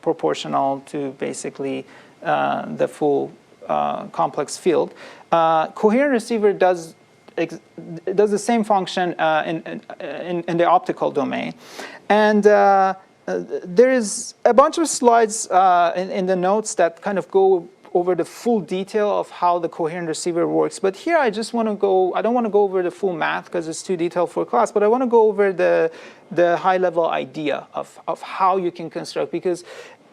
proportional to basically the full complex field. Coherent receiver does the same function in the optical domain. And there is a bunch of slides in the notes that kind of go over the full detail of how the coherent receiver works. But here I just want to go, I don't want to go over the full math because it's too detailed for class, but I want to go over the high-level idea of how you can construct, because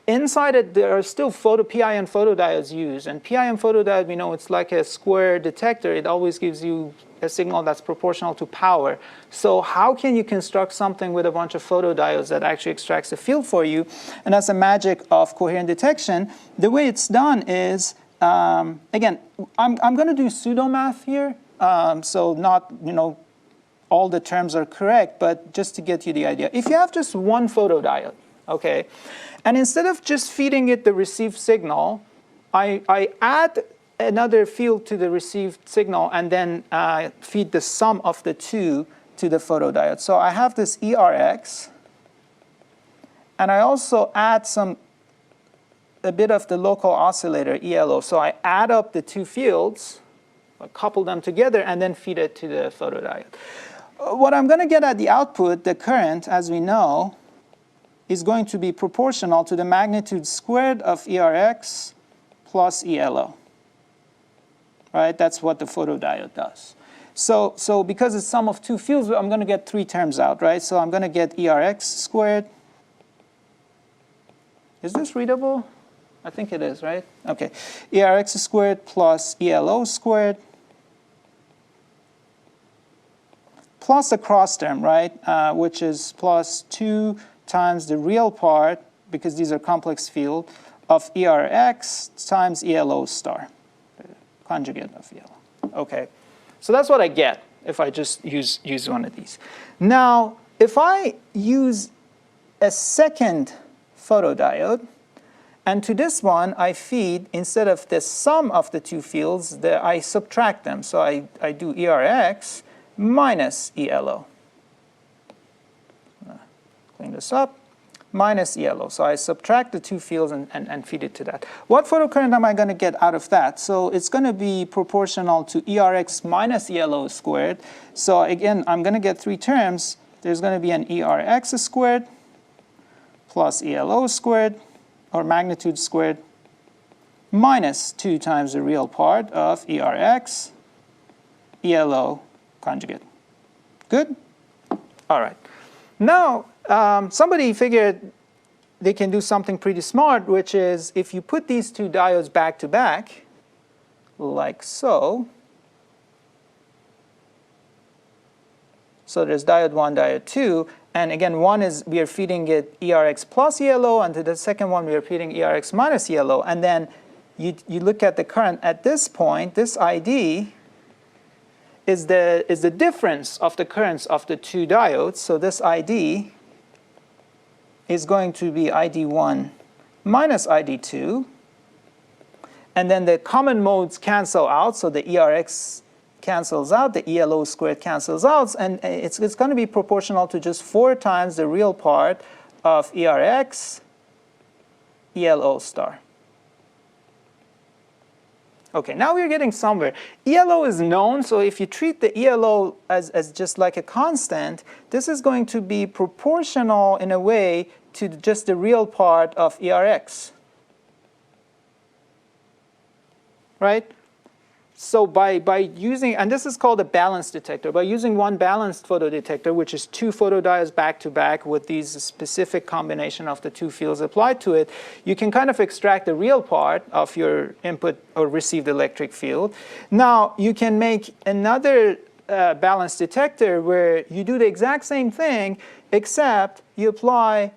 inside it there are still PIN photodiodes used. And PIN photodiode, we know it's like a square detector. It always gives you a signal that's proportional to power. So how can you construct something with a bunch of photodiodes that actually extracts the field for you? And that's the magic of coherent detection. The way it's done is, again, I'm going to do pseudo math here. So not, all the terms are correct, but just to get you the idea. If you have just one photodiode, okay, and instead of just feeding it the received signal, I add another field to the received signal and then feed the sum of the two to the photodiode. So I have this ERX, and I also add a bit of the local oscillator, ELO. So I add up the two fields, I couple them together, and then feed it to the photodiode. What I'm going to get at the output, the current, as we know, is going to be proportional to the magnitude squared of ERX plus ELO. Right? That's what the photodiode does. So because it's sum of two fields, I'm going to get three terms out, right? So I'm going to get ERX squared. Is this readable? I think it is, right? Okay. ERX squared plus ELO squared plus the cross term, right? Which is plus 2 times the real part, because these are complex field, of ERX times ELO star. Conjugate of ELO. Okay, so that's what I get. if I just use one of these. Now, if I use a second photodiode, and to this one I feed, instead of the sum of the two fields, I subtract them. So I do ERX minus ELO. Clean this up. Minus ELO. So I subtract the two fields and feed it to that. What photocurrent am I going to get out of that? So it's going to be proportional to ERX minus ELO squared. So again, I'm going to get three terms. There's going to be an ERX squared plus ELO squared, or magnitude squared, minus 2 times the real part of ERX ELO conjugate. Good? All right. Now, somebody figured they can do something pretty smart, which is if you put these two diodes back to back, like so. So there's diode 1, diode 2, and again, one is we are feeding it ERX plus ELO, and to the second one we are feeding ERX minus ELO, and then you look at the current at this point. This ID is the difference of the currents of the two diodes. So this ID is going to be ID1 minus ID2. And then the common modes cancel out, so the ERX cancels out, the ELO squared cancels out, and it's going to be proportional to just 4 times the real part of ERX ELO star. Okay, now we're getting somewhere. ELO is known, so if you treat the ELO as just like a constant, this is going to be proportional in a way to just the real part of ERX. Right? So by using, and this is called a balanced detector, by using one balanced photodetector, which is 2 photodiodes back to back with these specific combination of the two fields applied to it, you can kind of extract the real part of your input or received electric field. Now, you can make another balanced detector where you do the exact same thing, except you apply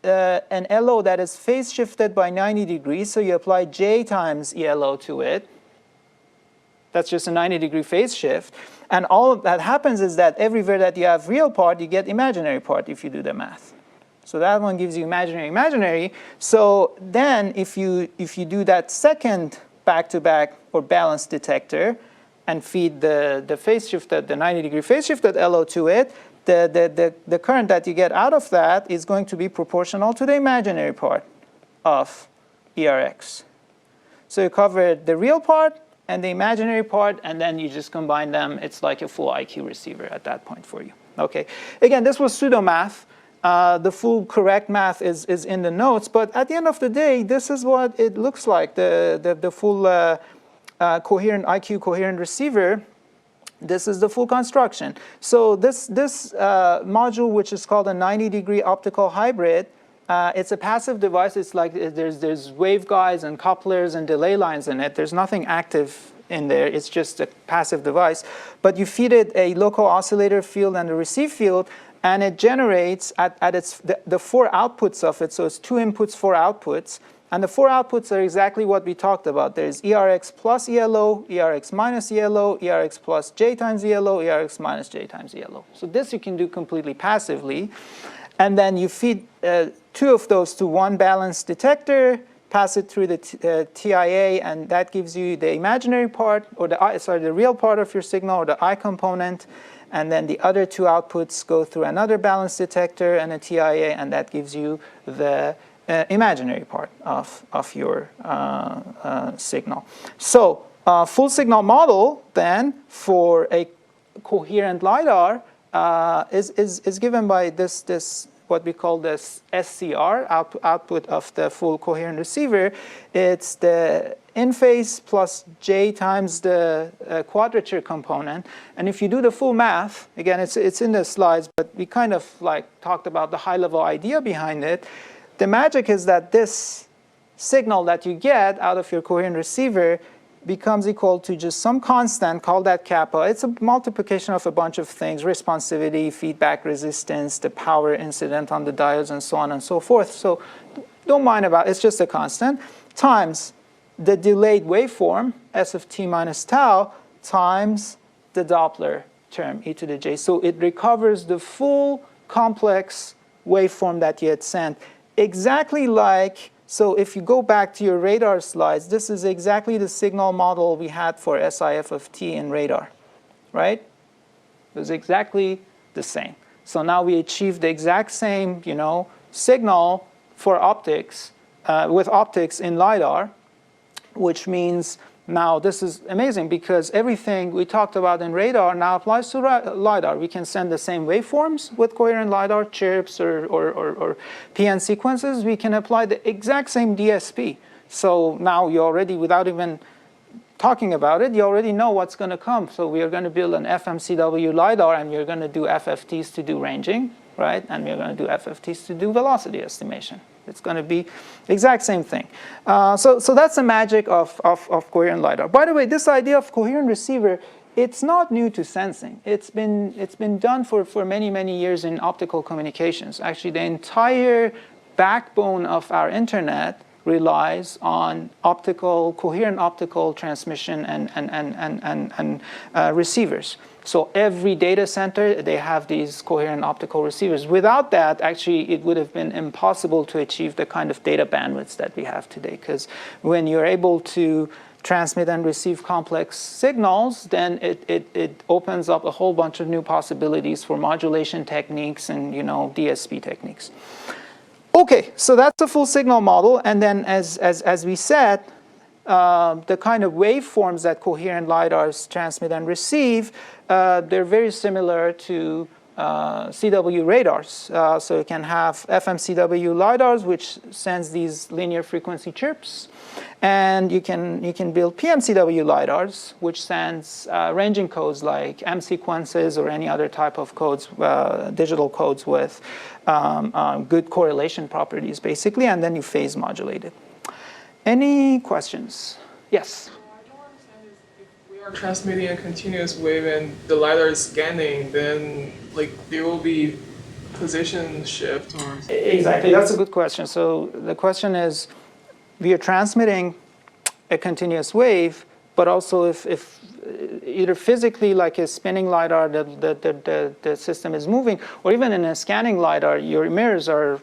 an LO that is phase shifted by 90 degrees, so you apply J times ELO to it. That's just a 90-degree phase shift. And all of that happens is that everywhere that you have real part, you get imaginary part if you do the math. So that one gives you imaginary. So then if you do that second back-to-back or balanced detector and feed the phase shifted, the 90-degree phase shifted LO to it, the current that you get out of that is going to be proportional to the imaginary part of ERX. So you covered the real part and the imaginary part, and then you just combine them. It's like a full IQ receiver at that point for you. Okay. Again, this was pseudo math. The full correct math is in the notes, but at the end of the day, this is what it looks like. The full coherent IQ coherent receiver. This is the full construction. So this module, which is called a 90-degree optical hybrid, it's a passive device. It's like there's waveguides and couplers and delay lines in it. There's nothing active in there. It's just a passive device. But you feed it a local oscillator field and a receive field, and it generates at the 4 outputs of it. So it's 2 inputs, 4 outputs. And the 4 outputs are exactly what we talked about. There's ERX plus ELO, ERX minus ELO, ERX plus J times ELO, ERX minus J times ELO. So this you can do completely passively. And then you feed 2 of those to one balanced detector, pass it through the TIA, and that gives you the imaginary part, or the real part of your signal, or the I component. And then the other 2 outputs go through another balanced detector and a TIA, and that gives you the imaginary part of your signal. So full signal model then for a coherent LiDAR is given by this what we call this SCR, output of the full coherent receiver. It's the in phase plus J times the quadrature component. And if you do the full math, again, it's in the slides, but we kind of like talked about the high-level idea behind it. The magic is that this signal that you get out of your coherent receiver becomes equal to just some constant, call that kappa. It's a multiplication of a bunch of things: responsivity, feedback resistance, the power incident on the diodes, and so on and so forth. So don't mind about it. It's just a constant, times the delayed waveform, S of t minus tau, times the Doppler term, e to the j. So it recovers the full complex waveform that you had sent. Exactly like, so if you go back to your radar slides, this is exactly the signal model we had for SIF of t in radar, right? It was exactly the same. So now we achieved the exact same, signal for optics, with optics in LiDAR, which means now this is amazing because everything we talked about in radar now applies to LiDAR. We can send the same waveforms with coherent LiDAR, chirps or PN sequences. We can apply the exact same DSP. So now you already, without even talking about it, you already know what's going to come. So we are going to build an FMCW LiDAR, and we're going to do FFTs to do ranging, right? And we're going to do FFTs to do velocity estimation. It's going to be the exact same thing. So that's the magic of coherent LiDAR. By the way, this idea of coherent receiver, it's not new to sensing. It's been done for many, many years in optical communications. Actually, the entire backbone of our internet relies on coherent optical transmission and receivers. So every data center, they have these coherent optical receivers. Without that, actually, it would have been impossible to achieve the kind of data bandwidths that we have today. Because when you're able to transmit and receive complex signals, then it opens up a whole bunch of new possibilities for modulation techniques and DSP techniques. Okay, so that's the full signal model. And then as we said, the kind of waveforms that coherent LiDARs transmit and receive, they're very similar to CW radars. So you can have FMCW LiDARs, which sends these linear frequency chirps. And you can build PMCW LiDARs, which sends ranging codes like M sequences or any other type of codes, digital codes with good correlation properties, basically, and then you phase modulate it. Any questions? Yes? I don't understand if we are transmitting a continuous wave and the LiDAR is scanning, then there will be position shift or... Exactly, that's a good question. So the question is, we are transmitting a continuous wave, but also if either physically, like a spinning LiDAR, the system is moving, or even in a scanning LiDAR, your mirrors are,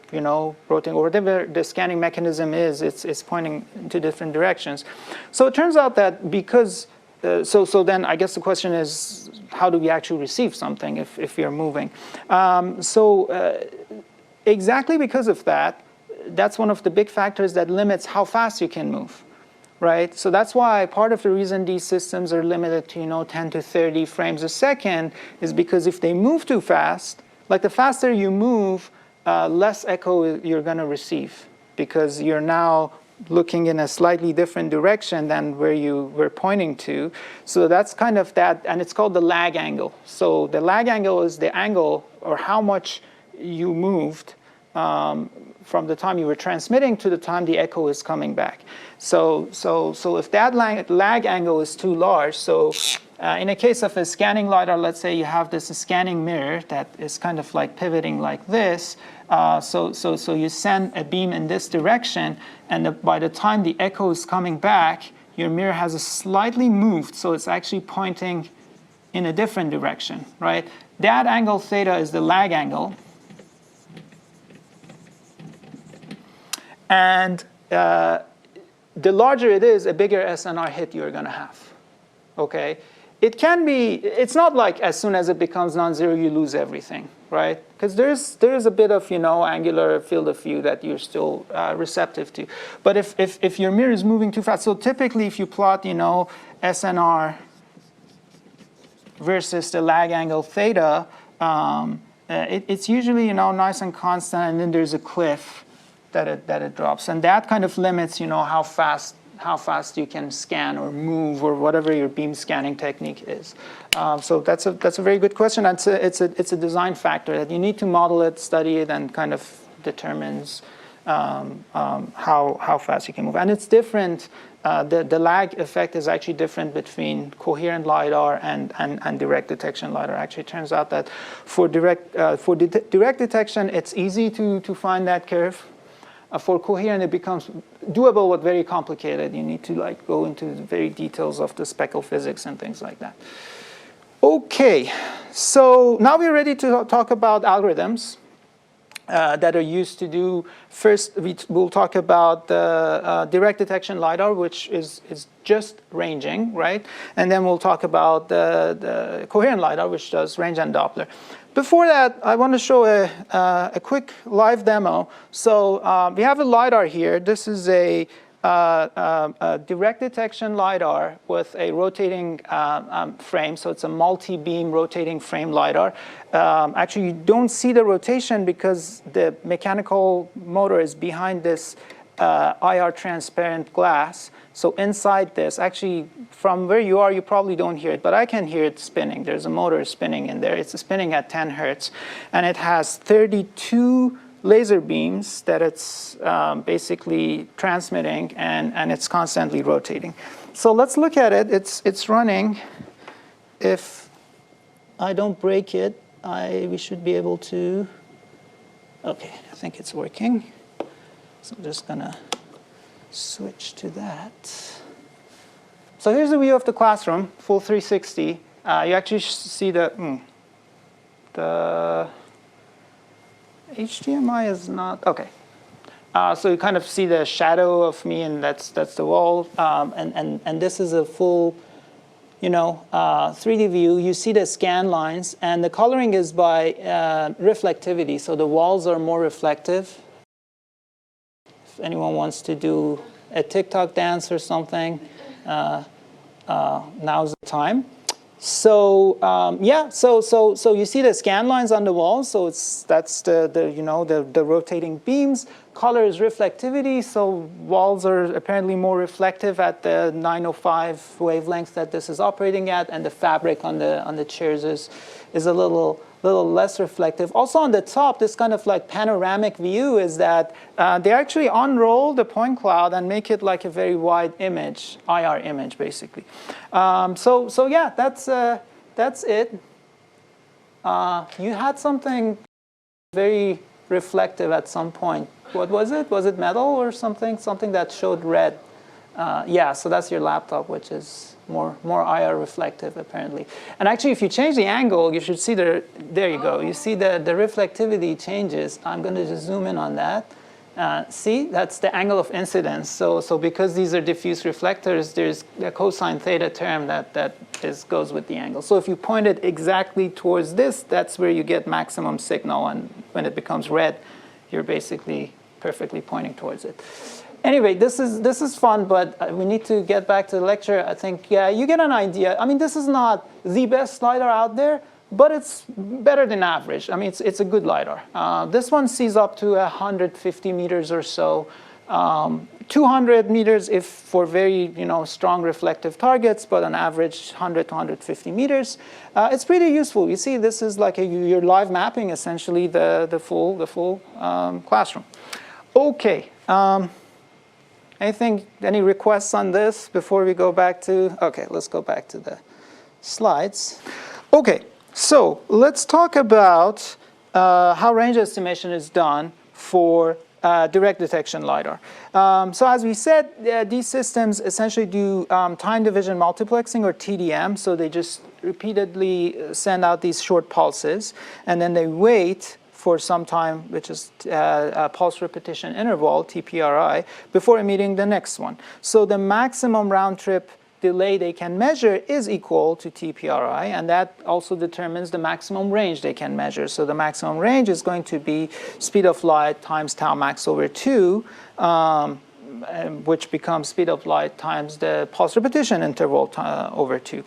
rotating, or whatever the scanning mechanism is, it's pointing into different directions. So it turns out that because, so then I guess the question is, how do we actually receive something if we are moving? Exactly because of that, that's one of the big factors that limits how fast you can move. Right? So that's why part of the reason these systems are limited to 10 to 30 frames a second is because if they move too fast, like the faster you move, less echo you're going to receive because you're now looking in a slightly different direction than where you were pointing to. So that's kind of that, and it's called the lag angle. So the lag angle is the angle or how much you moved from the time you were transmitting to the time the echo is coming back. So if that lag angle is too large, so in a case of a scanning LiDAR, let's say you have this scanning mirror that is kind of like pivoting like this. So you send a beam in this direction, and by the time the echo is coming back, your mirror has a slightly moved, so it's actually pointing in a different direction, right? That angle theta is the lag angle. And the larger it is, a bigger SNR hit you're going to have, okay? It can be, it's not like as soon as it becomes non-zero, you lose everything, right? Because there is a bit of, angular field of view that you're still receptive to. But if your mirror is moving too fast, so typically if you plot, SNR versus the lag angle theta, it's usually, nice and constant, and then there's a cliff that it drops, and that kind of limits, how fast you can scan or move or whatever your beam scanning technique is. So that's a very good question. It's a design factor that you need to model it, study it, and kind of determines how fast you can move. And it's different. The lag effect is actually different between coherent LiDAR and direct detection LiDAR. Actually, it turns out that for direct detection, it's easy to find that curve. For coherent, it becomes doable but very complicated. You need to go into the very details of the speckle physics and things like that. Okay, so now we're ready to talk about algorithms that are used to do. First, we'll talk about the direct detection LiDAR, which is just ranging, right? And then we'll talk about the coherent LiDAR, which does range and Doppler. Before that, I want to show a quick live demo. So we have a LiDAR here. This is a direct detection LiDAR with a rotating frame. So it's a multi-beam rotating frame LiDAR. Actually, you don't see the rotation because the mechanical motor is behind this IR transparent glass. So inside this, actually, from where you are, you probably don't hear it, but I can hear it spinning. There's a motor spinning in there. It's spinning at 10 hertz, and it has 32 laser beams that it's basically transmitting, and it's constantly rotating. So let's look at it. It's running. If I don't break it, we should be able to. Okay, I think it's working. So I'm just gonna switch to that. So here's the view of the classroom, full 360. You actually see the HDMI is not, okay. So you kind of see the shadow of me, and that's the wall. And this is a full, 3D view. You see the scan lines, and the coloring is by reflectivity. So the walls are more reflective. If anyone wants to do a TikTok dance or something, now's the time. So yeah, so you see the scan lines on the wall. So that's the rotating beams. Color is reflectivity. So walls are apparently more reflective at the 905 wavelength that this is operating at, and the fabric on the chairs is a little less reflective. Also on the top, this kind of like panoramic view is that they actually unroll the point cloud and make it like a very wide image, IR image basically. So yeah, that's it. You had something very reflective at some point. What was it? Was it metal or something? Something that showed red. Yeah, so that's your laptop, which is more IR reflective apparently. And actually, if you change the angle, you should see there you go. You see the reflectivity changes. I'm going to just zoom in on that. See, that's the angle of incidence. So because these are diffuse reflectors, there's a cosine theta term that goes with the angle. So if you point it exactly towards this, that's where you get maximum signal. And when it becomes red, you're basically perfectly pointing towards it. Anyway, this is fun, but we need to get back to the lecture. I think, yeah, you get an idea. I mean, this is not the best LiDAR out there, but it's better than average. I mean, it's a good LiDAR. This one sees up to 150 meters or so, 200 meters if for very strong reflective targets, but on average 100 to 150 meters. It's pretty useful. You see, this is like you're live mapping essentially the full classroom. Okay. Any requests on this before we go back to, okay, let's go back to the slides. Okay, so let's talk about how range estimation is done for direct detection LiDAR. So as we said, these systems essentially do time division multiplexing, or TDM. So they just repeatedly send out these short pulses, and then they wait for some time, which is a pulse repetition interval, TPRI, before emitting the next one. So the maximum round trip delay they can measure is equal to TPRI, and that also determines the maximum range they can measure. So the maximum range is going to be speed of light times tau max over 2, which becomes speed of light times the pulse repetition interval over 2.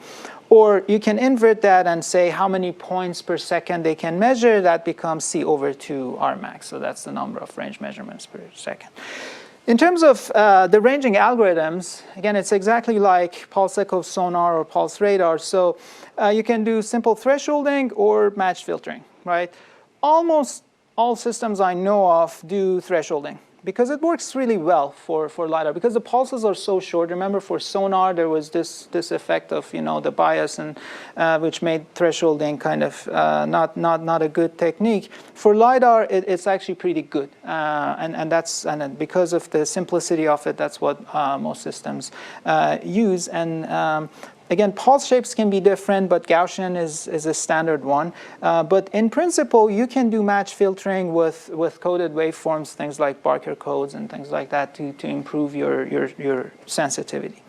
Or you can invert that and say how many points per second they can measure. That becomes C over 2 R max. So that's the number of range measurements per second. In terms of the ranging algorithms, again, it's exactly like pulse echo sonar or pulse radar. So you can do simple thresholding or match filtering, right? Almost all systems I know of do thresholding, because it works really well for LiDAR, because the pulses are so short. Remember, for sonar, there was this effect of the bias, and which made thresholding kind of not a good technique. For LiDAR, it's actually pretty good, and because of the simplicity of it, that's what most systems use. And Again, pulse shapes can be different, but Gaussian is a standard one. But in principle, you can do match filtering with coded waveforms, things like Barker codes and things like that to improve your sensitivity.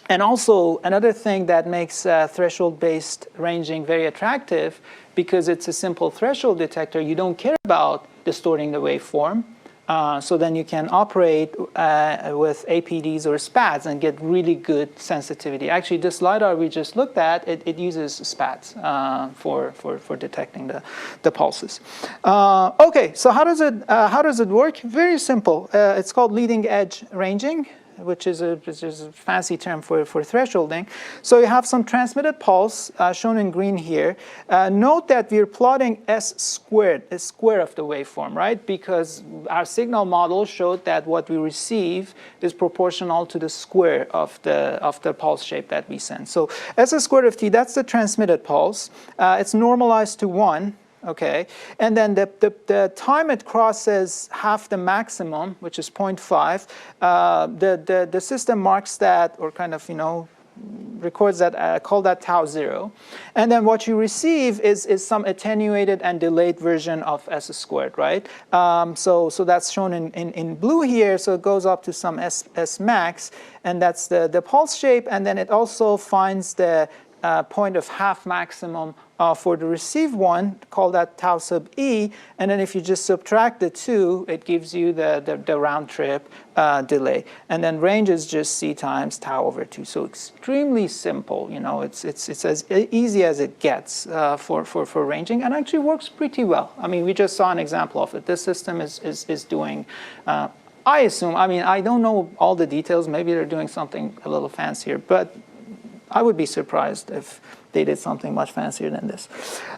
And also, another thing that makes threshold-based ranging very attractive, because it's a simple threshold detector, you don't care about distorting the waveform. So then you can operate with APDs or SPADs and get really good sensitivity. Actually, this LiDAR we just looked at, it uses SPADs for detecting the pulses. Okay, so how does it work? Very simple. It's called leading edge ranging, which is a fancy term for thresholding. So you have some transmitted pulse shown in green here. Note that we're plotting S squared, the square of the waveform, right? Because our signal model showed that what we receive is proportional to the square of the pulse shape that we send. So S squared of t, that's the transmitted pulse. It's normalized to 1. Okay, and then the time it crosses half the maximum, which is 0.5, the system marks that, or kind of, records that, call that tau 0. And then what you receive is some attenuated and delayed version of S squared, right? So that's shown in blue here, so it goes up to some S max, and that's the pulse shape, and then it also finds the point of half maximum for the received one, call that tau sub e, and then if you just subtract the 2, it gives you the round trip delay. And then range is just c times tau over 2. So extremely simple, it's as easy as it gets for ranging, and actually works pretty well. I mean, we just saw an example of it. This system is doing, I assume, I mean, I don't know all the details, maybe they're doing something a little fancier, but I would be surprised if they did something much fancier than this.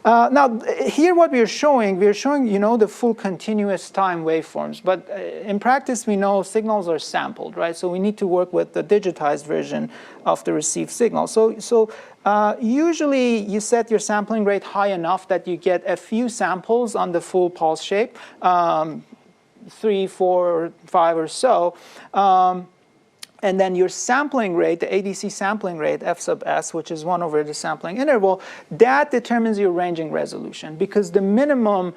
Now, here what we're showing, the full continuous time waveforms. But in practice, we know signals are sampled, right? So we need to work with the digitized version of the received signal. So usually, you set your sampling rate high enough that you get a few samples on the full pulse shape, 3, 4, 5 or so. And then your sampling rate, the ADC sampling rate, f sub s, which is 1 over the sampling interval, that determines your ranging resolution. Because the minimum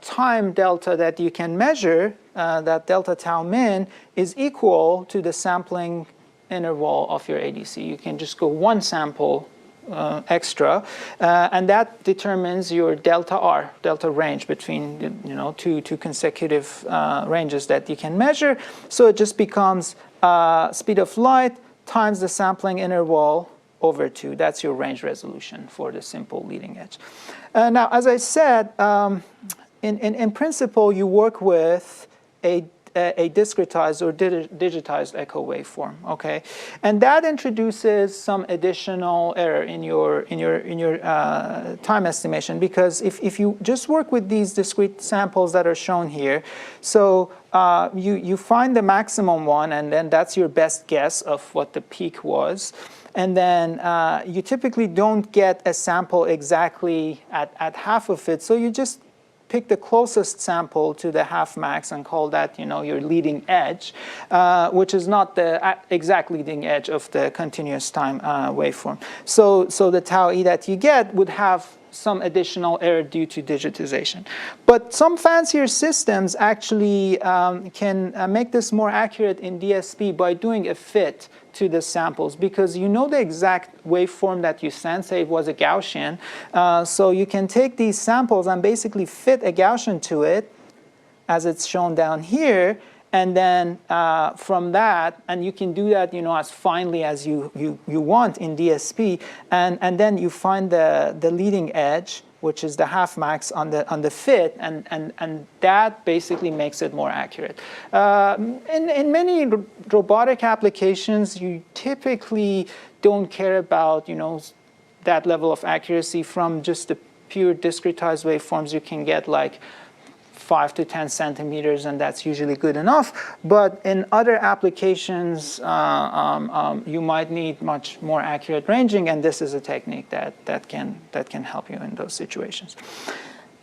time delta that you can measure, that delta tau min, is equal to the sampling interval of your ADC. You can just go 1 sample extra, and that determines your delta R, delta range between two consecutive ranges that you can measure. So it just becomes speed of light times the sampling interval over 2. That's your range resolution for the simple leading edge. Now, as I said, in principle, you work with a discretized or digitized echo waveform, okay, and that introduces some additional error in your time estimation, because if you just work with these discrete samples that are shown here, so you find the maximum one, and then that's your best guess of what the peak was. And then you typically don't get a sample exactly at half of it, so you just pick the closest sample to the half max and call that, your leading edge, which is not the exact leading edge of the continuous time waveform. So the tau e that you get would have some additional error due to digitization. But some fancier systems actually can make this more accurate in DSP by doing a fit to the samples, because you know the exact waveform that you sent, say it was a Gaussian, so you can take these samples and basically fit a Gaussian to it, as it's shown down here, and then from that, and you can do that as finely as you want in DSP, and then you find the leading edge, which is the half max on the fit, and that basically makes it more accurate. In many robotic applications, you typically don't care about that level of accuracy. From just the pure discretized waveforms, you can get like 5 to 10 centimeters, and that's usually good enough. But in other applications, you might need much more accurate ranging, and this is a technique that can help you in those situations.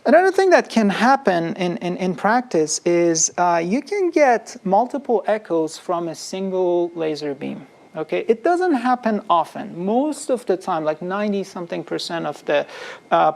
Another thing that can happen in practice is you can get multiple echoes from a single laser beam. Okay, it doesn't happen often. Most of the time, like 90-something% of the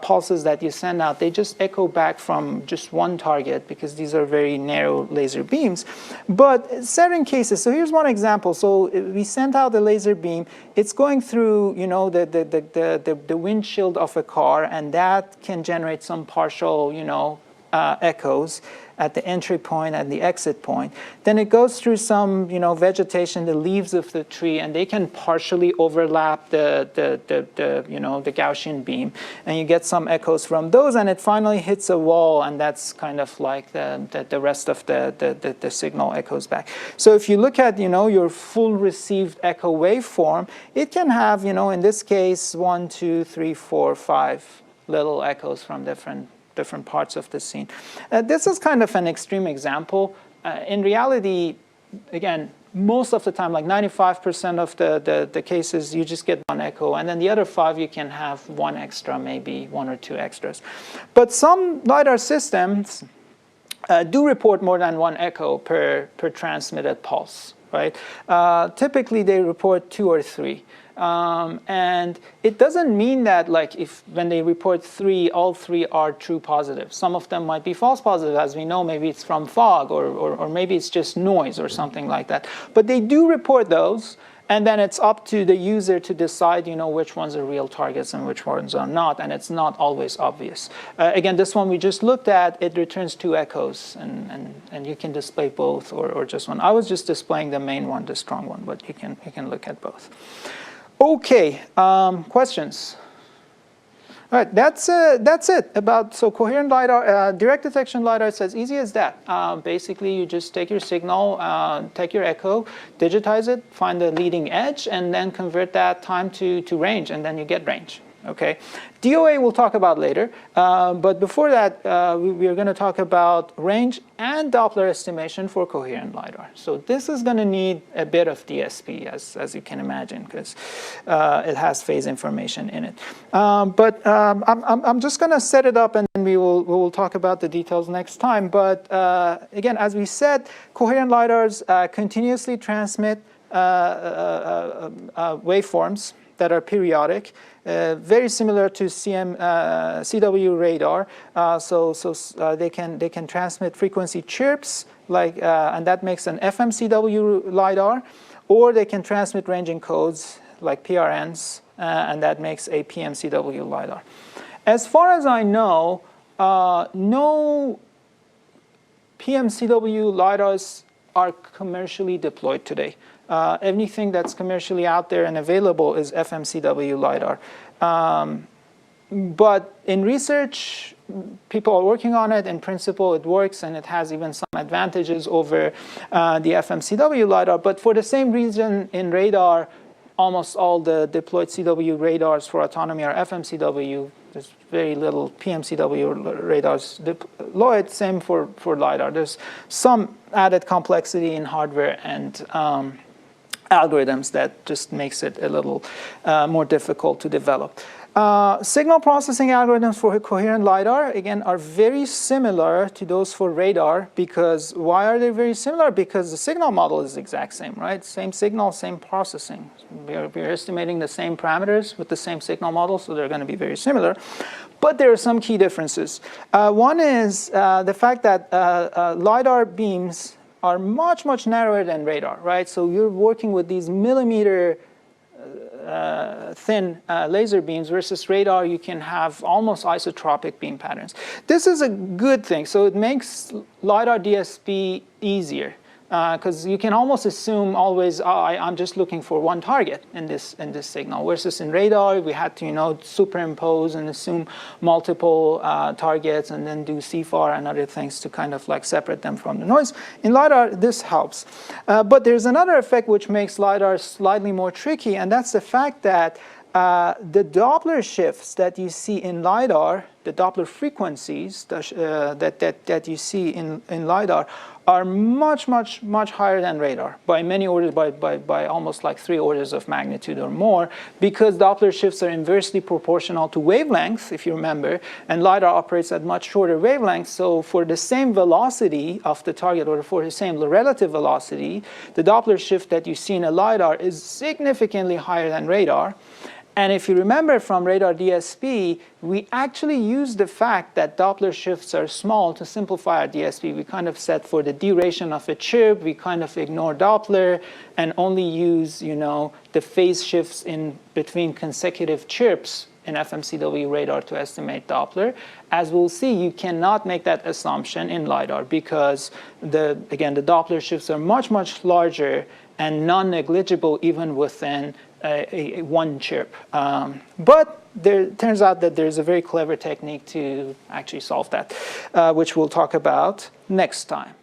pulses that you send out, they just echo back from just one target because these are very narrow laser beams. But certain cases, so here's one example. So we sent out a laser beam. It's going through, you know, the windshield of a car, and that can generate some partial, you know, echoes at the entry point and the exit point. Then it goes through some, you know, vegetation, the leaves of the tree, and they can partially overlap the you know, the Gaussian beam, and you get some echoes from those, and it finally hits a wall, and that's kind of like the rest of the signal echoes back. So if you look at, you know, your full received echo waveform, it can have, you know, in this case, 1, 2, 3, 4, 5 little echoes from different parts of the scene. This is kind of an extreme example. In reality, again, most of the time, like 95% of the cases, you just get one echo, and then the other 5, you can have one extra, maybe 1 or 2 extras. But some LiDAR systems do report more than 1 echo per transmitted pulse, right? Typically, they report 2 or 3. And it doesn't mean that, like, when they report 3, all 3 are true positives. Some of them might be false positive, as we know. Maybe it's from fog, or maybe it's just noise or something like that. But they do report those, and then it's up to the user to decide, you know, which ones are real targets and which ones are not, and it's not always obvious. Again, this one we just looked at, it returns 2 echoes, and you can display both or just one. I was just displaying the main one, the strong one, but you can look at both. Okay, questions? All right, that's it about, so coherent LiDAR, direct detection LiDAR, it's as easy as that. Basically, you just take your signal, take your echo, digitize it, find the leading edge, and then convert that time to range, and then you get range. Okay, DOA we'll talk about later, but before that, we are going to talk about range and Doppler estimation for coherent LiDAR. So this is going to need a bit of DSP, as you can imagine, because it has phase information in it. But I'm just going to set it up, and then we will talk about the details next time. But again, as we said, coherent LiDARs continuously transmit waveforms that are periodic, very similar to CW radar. So they can transmit frequency chirps, like, and that makes an FMCW LiDAR, or they can transmit ranging codes like PRNs, and that makes a PMCW LiDAR. As far as I know, no PMCW LiDARs are commercially deployed today. Anything that's commercially out there and available is FMCW LiDAR. But in research, people are working on it. In principle, it works, and it has even some advantages over the FMCW LiDAR. But for the same reason, in radar, almost all the deployed CW radars for autonomy are FMCW. There's very little PMCW radars deployed. Same for LiDAR. There's some added complexity in hardware and algorithms that just makes it a little more difficult to develop. Signal processing algorithms for coherent LiDAR, again, are very similar to those for radar. Because why are they very similar? Because the signal model is the exact same, right? Same signal, same processing. We're estimating the same parameters with the same signal model, so they're going to be very similar. But there are some key differences. One is the fact that LiDAR beams are much narrower than radar, right? So you're working with these millimeter thin laser beams, versus radar, you can have almost isotropic beam patterns. This is a good thing. So it makes LiDAR DSP easier, because you can almost assume always, I'm just looking for one target in this signal. Versus in radar, we had to, you know, superimpose and assume multiple targets, and then do CFAR and other things to kind of like separate them from the noise. In LiDAR, this helps. But there's another effect which makes LiDAR slightly more tricky, and that's the fact that The Doppler shifts that you see in LiDAR, the Doppler frequencies that you see in LiDAR are much, much, much higher than radar by many orders, by almost like 3 orders of magnitude or more, because Doppler shifts are inversely proportional to wavelength, if you remember, and LiDAR operates at much shorter wavelengths. So for the same velocity of the target, or for the same relative velocity, the Doppler shift that you see in a LiDAR is significantly higher than radar. And if you remember from radar DSP, we actually used the fact that Doppler shifts are small to simplify our DSP. We kind of said for the duration of a chirp, we kind of ignore Doppler and only use, the phase shifts in between consecutive chirps in FMCW radar to estimate Doppler. As we'll see, you cannot make that assumption in LiDAR because, again, the Doppler shifts are much, much larger and non-negligible even within one chirp. But it turns out that there's a very clever technique to actually solve that, which we'll talk about next time.